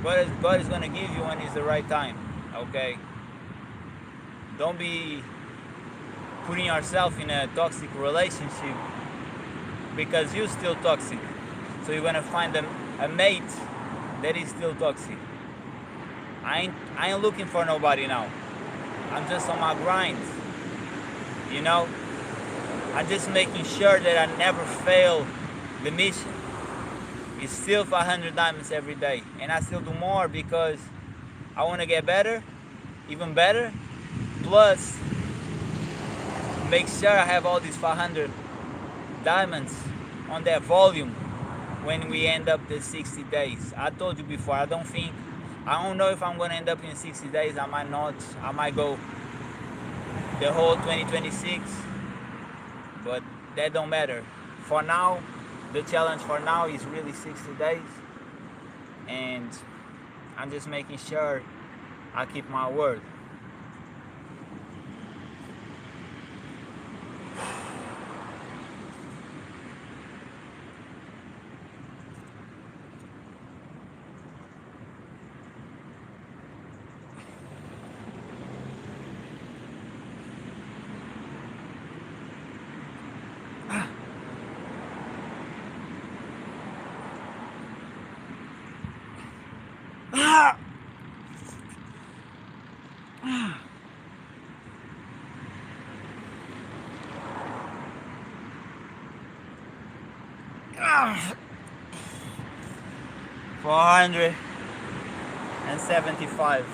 God is gonna give you when it's the right time. Okay? Don't be putting yourself in a toxic relationship because you're still toxic. So you're gonna find a mate that is still toxic. I ain't looking for nobody now. I'm just on my grind. You know? I'm just making sure that I never fail the mission. It's still 500 diamonds every day. And I still do more because I want to get better, even better. Plus, make sure I have all these 500 diamonds on that volume when we end up the 60 days. I told you before, I don't know if I'm going to end up in 60 days. I might not. I might go the whole 2026. But that don't matter. For now, the challenge for now is really 60 days. And I'm just making sure I keep my word. Ah. 475.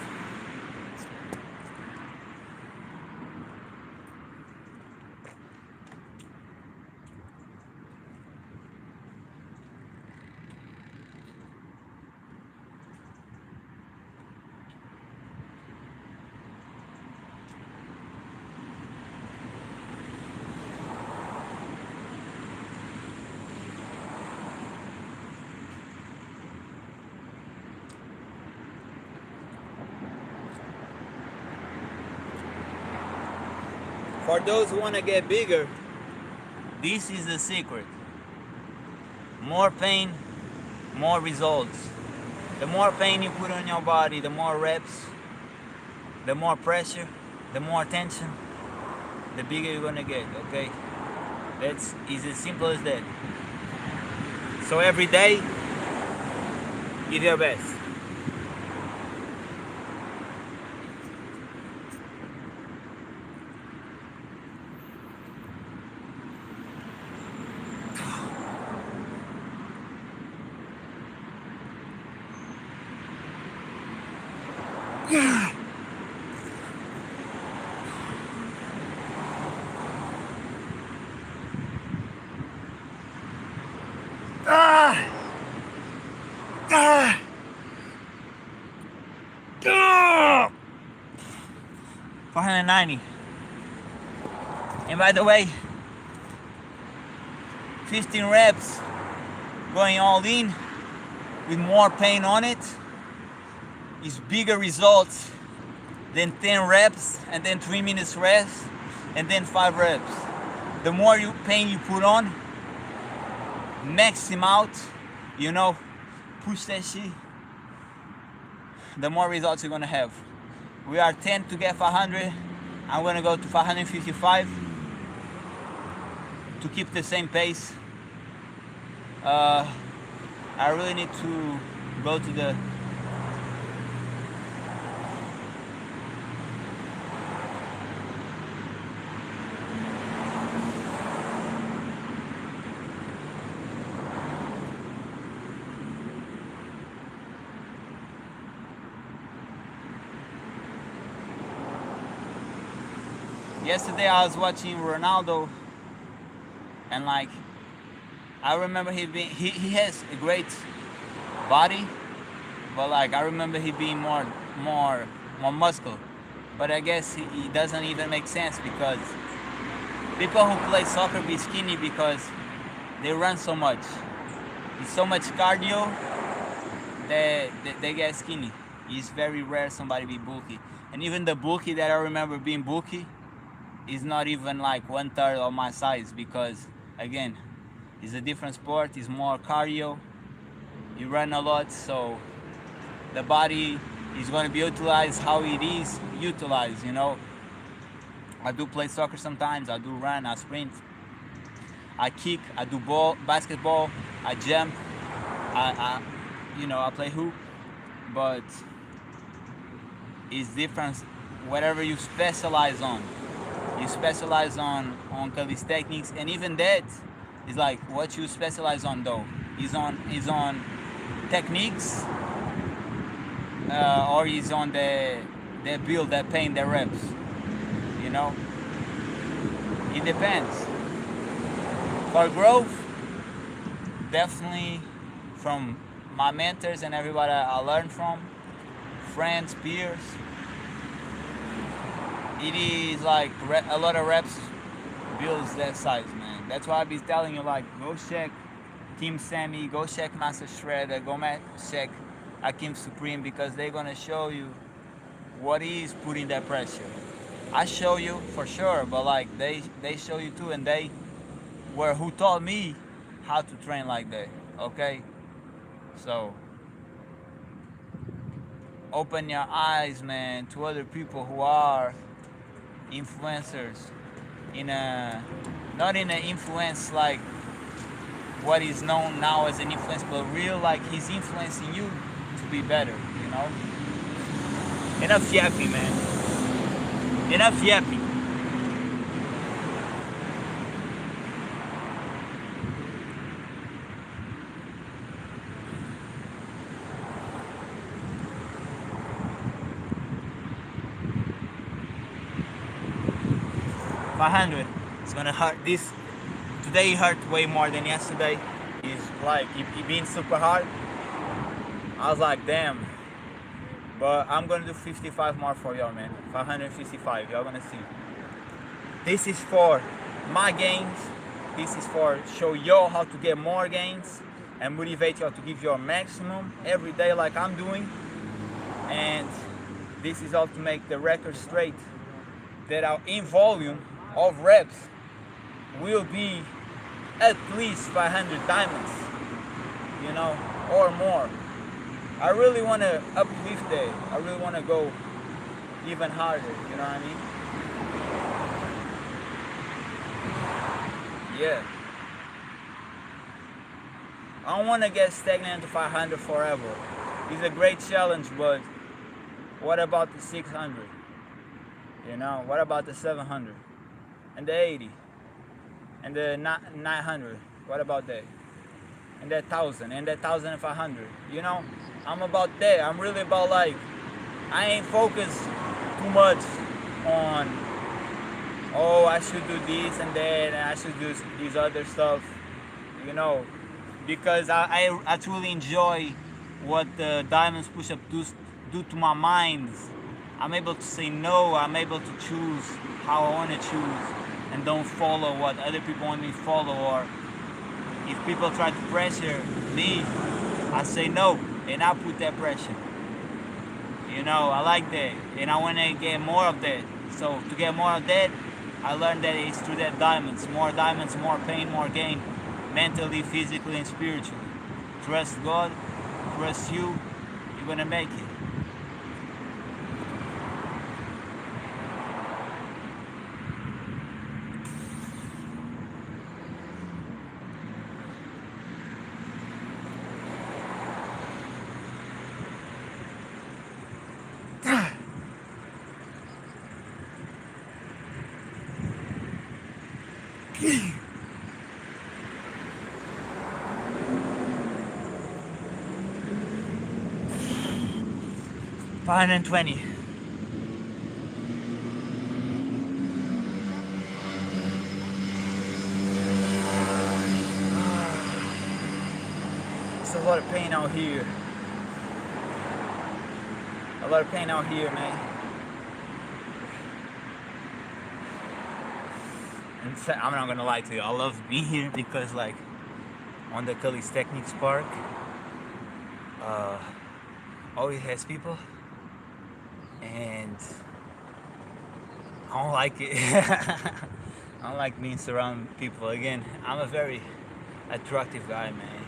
For those who want to get bigger, this is the secret. More pain, more results. The more pain you put on your body, the more reps, the more pressure, the more tension, the bigger you're gonna get, okay? That's as simple as that. So every day, give your best. Yeah. Ah. Ah. Ah. 490. And by the way, 15 reps going all in with more pain on it is bigger results than 10 reps and then 3 minutes rest and then 5 reps. The more pain you put on, max him out, you know, push that shit, the more results you're gonna have. We are 10 to get 500. I'm gonna go to 555 to keep the same pace. I really need to go to the Yesterday I was watching Ronaldo, and like I remember he has a great body, but like I remember he being more muscular. But I guess he doesn't even make sense because people who play soccer be skinny because they run so much. It's so much cardio that they get skinny. It's very rare somebody be bulky. And even the bulky that I remember being bulky, is not even like 1/3 of my size, because again, it's a different sport, it's more cardio, you run a lot, so the body is going to be utilized how it is utilized, you know. I do play soccer sometimes, I do run, I sprint, I kick, I do basketball, I jump, I play hoop, but it's different whatever you specialize on. You specialize on calisthenics, and even that is like what you specialize on though is on techniques, or is on the build, the pain, the reps. You know, it depends. For growth, definitely from my mentors and everybody I learned from, friends, peers. It is like a lot of reps builds that size, man. That's why I be telling you, like, go check Team Sammy, go check Master Shredder, go check Akim Supreme, because they're gonna show you what is putting that pressure. I show you for sure, but like they show you too, and they were who taught me how to train like that. Okay, so open your eyes, man, to other people who are influencers in a not in an influence like what is known now as an influence, but real, like he's influencing you to be better, you know. Enough yapping, man. Enough yapping. $500. It's gonna hurt. This today hurt way more than yesterday. It's like it being super hard. I was like, damn. But I'm gonna do 55 more for y'all, man. 555. Y'all gonna see. This is for my gains. This is for show y'all how to get more gains and motivate y'all to give your maximum every day, like I'm doing. And this is all to make the record straight. That our in volume of reps will be at least 500 diamonds, you know, or more. I really want to uplift that. I really want to go even harder, you know what I mean? Yeah. I don't want to get stagnant to 500 forever. It's a great challenge, but what about the 600? You know, what about the 700? And the 80? And the 900? What about that? And that 1,000? And that 1,500? You know, I'm about that. I'm really about, like, I ain't focused too much on, oh, I should do this and that, and I should do this other stuff, you know, because I truly enjoy what the Diamonds Push-Up do to my mind. I'm able to say no, I'm able to choose how I want to choose and don't follow what other people want me to follow, or if people try to pressure me, I say no, and I put that pressure. You know, I like that, and I want to get more of that. So to get more of that, I learned that it's through that diamonds, more pain, more gain, mentally, physically, and spiritually. Trust God, trust you, you're gonna make it. $520. It's a lot of pain out here. A lot of pain out here, man. And so, I'm not gonna lie to you, I love being here because, like, on the Calisthenics Park, always has people, and I don't like it. I don't like being surrounded with people. Again, I'm a very attractive guy, man.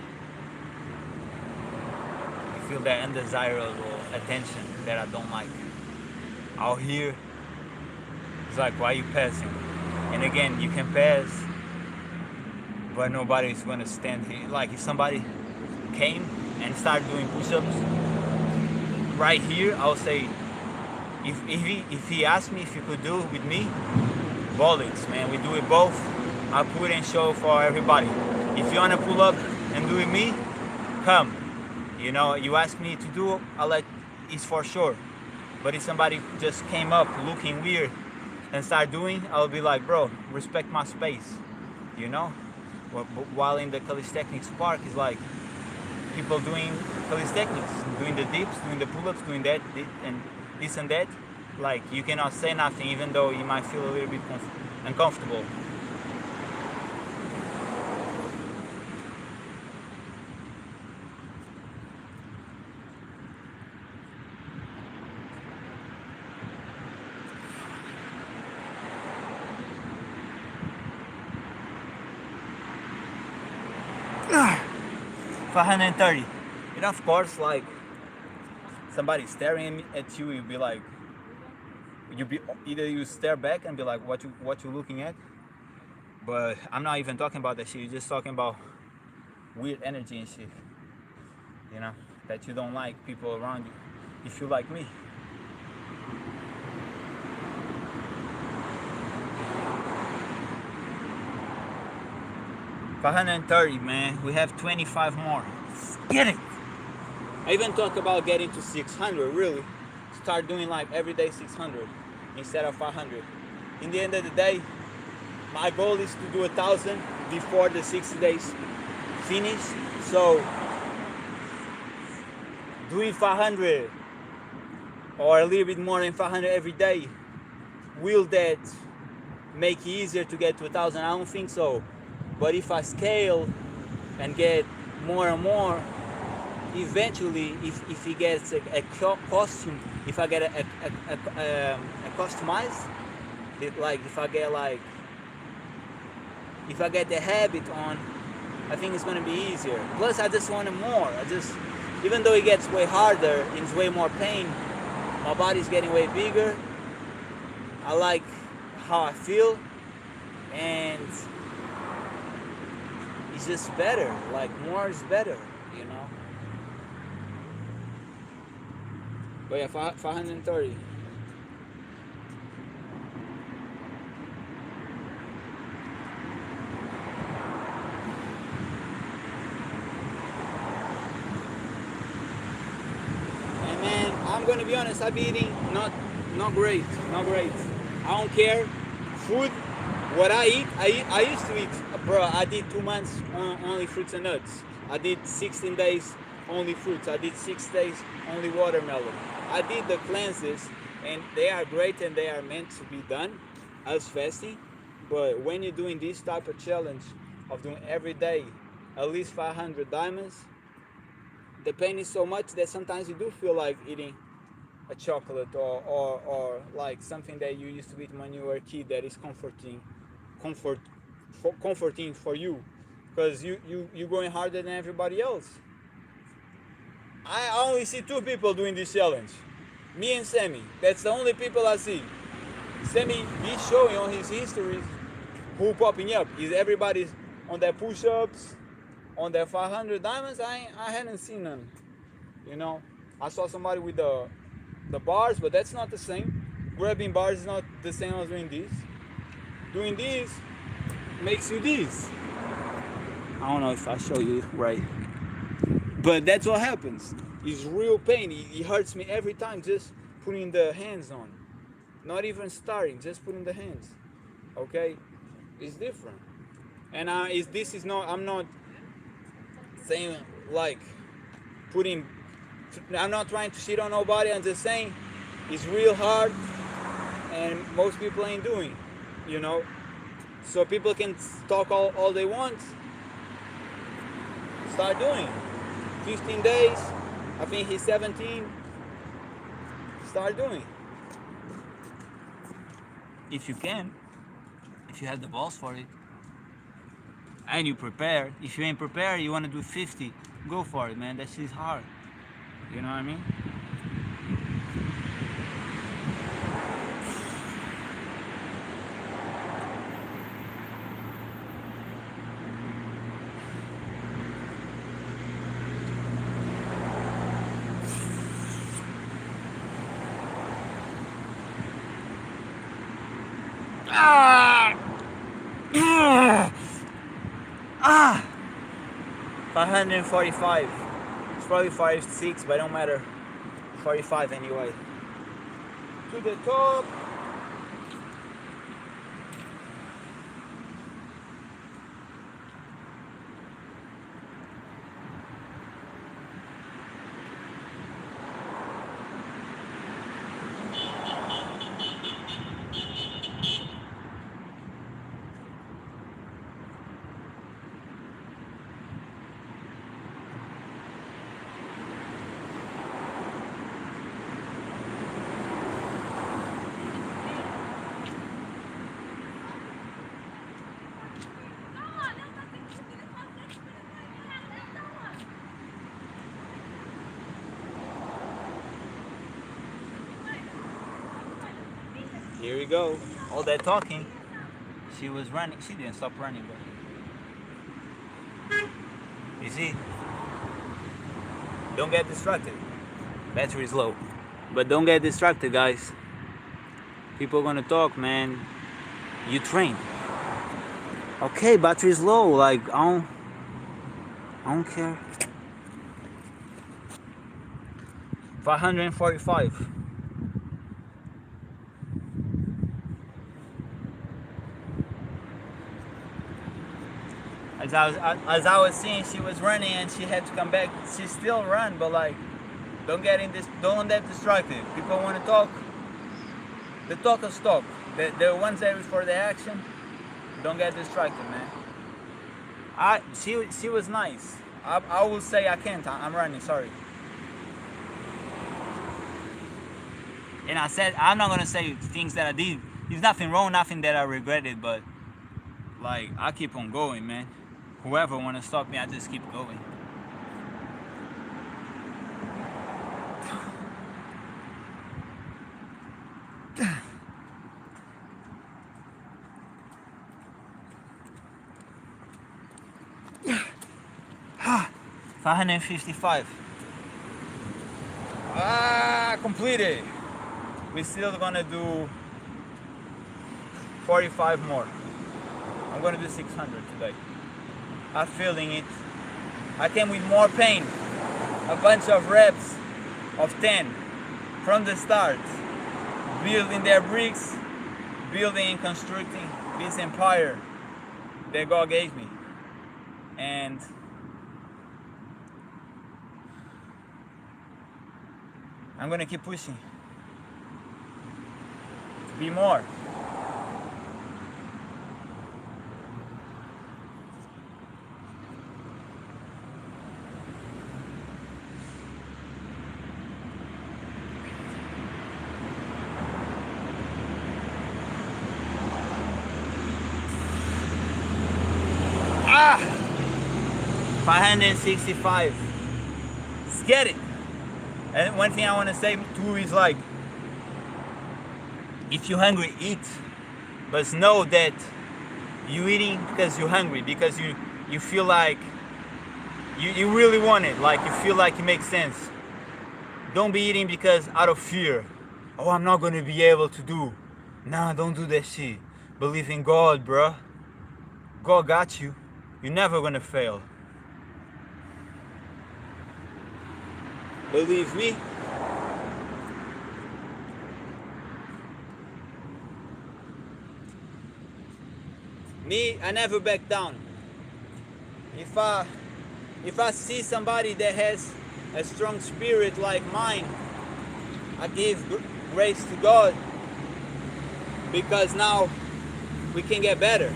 You feel that undesirable attention that I don't like. Out here, it's like, why are you passing? And again, you can pass, but nobody's gonna stand here. Like, if somebody came and started doing push-ups right here, I'll say, if he asked me if he could do it with me, bollocks, man. We do it both. I put and show for everybody. If you wanna pull up and do it with me, come. You know, you ask me to do it, I'll let. It's for sure. But if somebody just came up looking weird and start doing, I'll be like, bro, respect my space. You know. While in the calisthenics park, is like people doing calisthenics, doing the dips, doing the pull-ups, doing that and this and that. Like, you cannot say nothing, even though you might feel a little bit uncomfortable. Ah, 530. And of course, like, somebody staring at you, you'll be like, either you stare back and be like, what you looking at? But I'm not even talking about that shit. You're just talking about weird energy and shit. You know, that you don't like people around you. If you like me. $530, man. We have 25 more. Let's get it. I even talk about getting to 600. Really, start doing like everyday 600 instead of 500. In the end of the day, my goal is to do 1,000 before the 60 days finish. So doing 500 or a little bit more than 500 every day, will that make it easier to get to 1,000? I don't think so. But if I scale and get more and more, eventually, if he gets a costume, if I get a customized, like if I get the habit on, I think it's gonna be easier. Plus, I just want more. Even though it gets way harder, it's way more pain. My body's getting way bigger. I like how I feel, and it's just better. Like, more is better, you know. But yeah, 530. And man, I'm gonna be honest, I've been eating not great. I don't care. Food, what I eat, I used to eat, bro, I did 2 months only fruits and nuts. I did 16 days only fruits. I did 6 days only watermelon. I did the cleanses, and they are great and they are meant to be done as fasting. But when you're doing this type of challenge of doing every day at least 500 diamonds, the pain is so much that sometimes you do feel like eating a chocolate or like something that you used to eat when you were a kid that is comforting for you, because you're going harder than everybody else. I only see 2 people doing this challenge, me and Sammy. That's the only people I see. Sammy is showing on his histories who popping up. Is everybody's on their push-ups, on their 500 diamonds? I hadn't seen none. You know, I saw somebody with the bars, but that's not the same. Grabbing bars is not the same as doing this. Doing this makes you this. I don't know if I show you right, but that's what happens. It's real pain. It hurts me every time just putting the hands on. Not even starting, just putting the hands. Okay, it's different. And I'm not saying like putting. I'm not trying to shit on nobody. I'm just saying it's real hard, and most people ain't doing. You know, so people can talk all they want. Start doing 15 days. I think he's 17. Start doing. if you can, if you have the balls for it, and you prepare. If you ain't prepared, you want to do 50, go for it, man. That shit's hard. You know what I mean? Ah! Ah! 545. It's probably 5'6", but don't matter. 45 anyway. To the top. Here we go. All that talking. She was running. She didn't stop running, but you see, don't get distracted. Battery is low, but don't get distracted, guys. People are gonna talk, man. You train. Okay, battery is low. Like I don't care. 545. As I was seeing, she was running and she had to come back. She still run, but like, don't get distracted. People want to talk. The talkers talk. The ones that is for the action, don't get distracted, man. She was nice. I will say I can't. I'm running. Sorry. And I said I'm not gonna say things that I did. There's nothing wrong, nothing that I regretted, but like I keep on going, man. Whoever wanna stop me, I just keep going. Ah, 555. Completed. We're still gonna do 45 more. I'm gonna do 600 today. I'm feeling it. I came with more pain. A bunch of reps of 10 from the start. Building their bricks, building and constructing this empire that God gave me. And I'm gonna keep pushing. To be more. Ah! 565. Let's get it. And one thing I want to say too is like, if you're hungry, eat. But know that you're eating because you're hungry, because you feel like you really want it, like you feel like it makes sense. Don't be eating because out of fear. Oh, I'm not gonna be able to do. Nah, don't do that shit. Believe in God, bruh. God got you. You're never gonna fail. Believe me. Me, I never back down. If I see somebody that has a strong spirit like mine, I give grace to God, because now we can get better.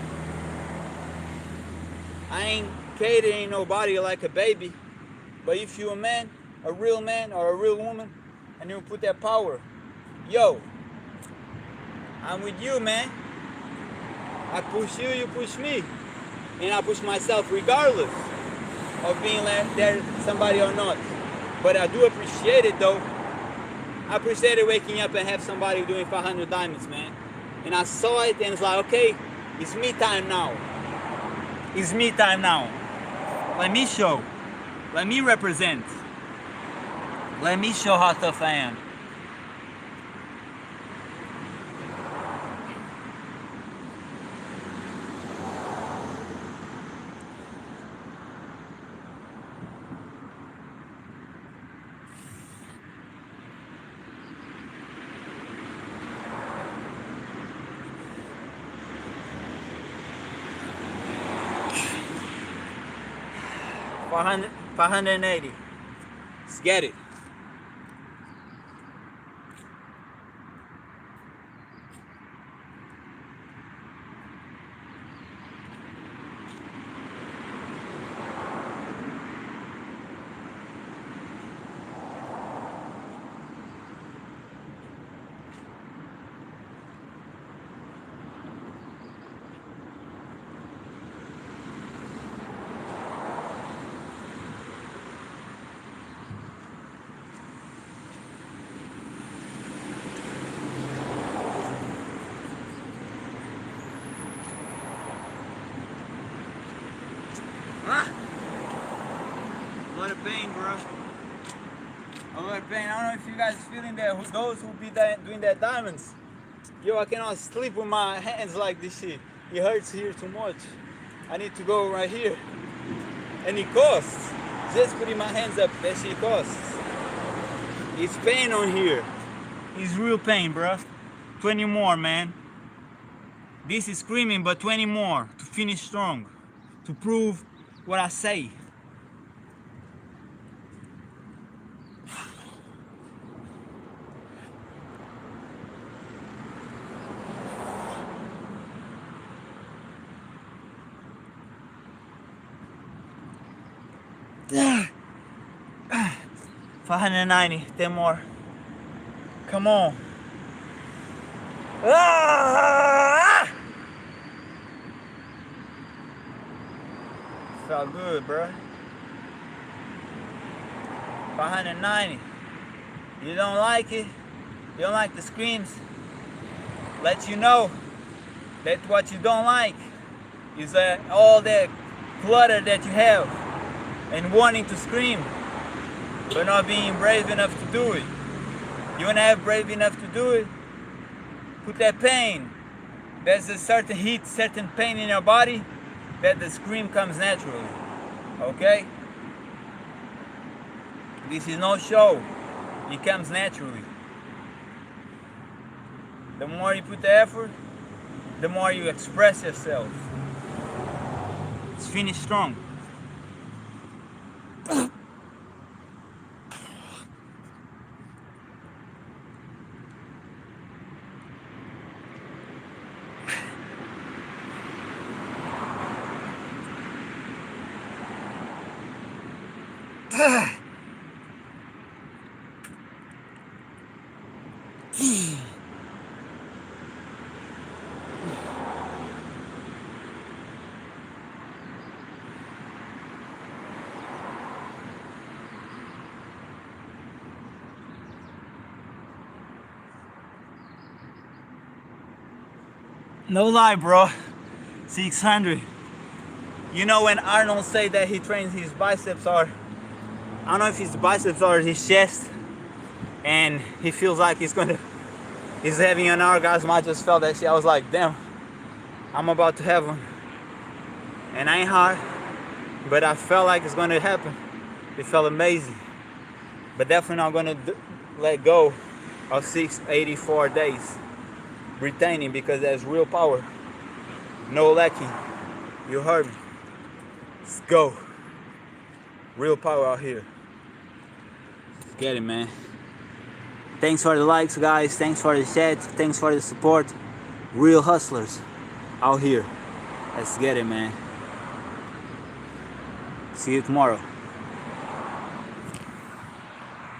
I ain't catering nobody like a baby, but if you're a man, a real man or a real woman, and you put that power, yo, I'm with you, man. I push you, you push me. And I push myself regardless of being there somebody or not. But I do appreciate it though. I appreciate it waking up and have somebody doing 500 diamonds, man. And I saw it and it's like, okay, it's me time now. It's me time now. Let me show. Let me represent. Let me show how tough I am. $500, $580. Let's get it. A lot of pain, bro. A lot of pain. I don't know if you guys feeling that. Those who be doing that diamonds. Yo, I cannot sleep with my hands like this shit. It hurts here too much. I need to go right here. And it costs. Just putting my hands up, that shit costs. It's pain on here. It's real pain, bro. 20 more, man. This is screaming, but 20 more to finish strong. To prove what I say. $590, 10 more. Come on. Ah! Felt good, bro. 590. You don't like it? You don't like the screams? Let you know that what you don't like is all the clutter that you have and wanting to scream but not being brave enough to do it. You wanna have brave enough to do it? Put that pain. There's a certain heat, certain pain in your body that the scream comes naturally. Okay? This is no show. It comes naturally. The more you put the effort, the more you express yourself. Let's finish strong. No lie, bro. 600. You know when Arnold said that he trains his biceps, or I don't know if it's biceps or his chest, and he feels like he's having an orgasm. I just felt that shit. I was like, damn, I'm about to have one. And I ain't hard, but I felt like it's gonna happen. It felt amazing. But definitely not gonna let go of 684 days. Retaining, because there's real power. No lacking. You heard me. Let's go. Real power out here. Let's get it, man. Thanks for the likes, guys. Thanks for the chat. Thanks for the support. Real hustlers out here. Let's get it, man. See you tomorrow.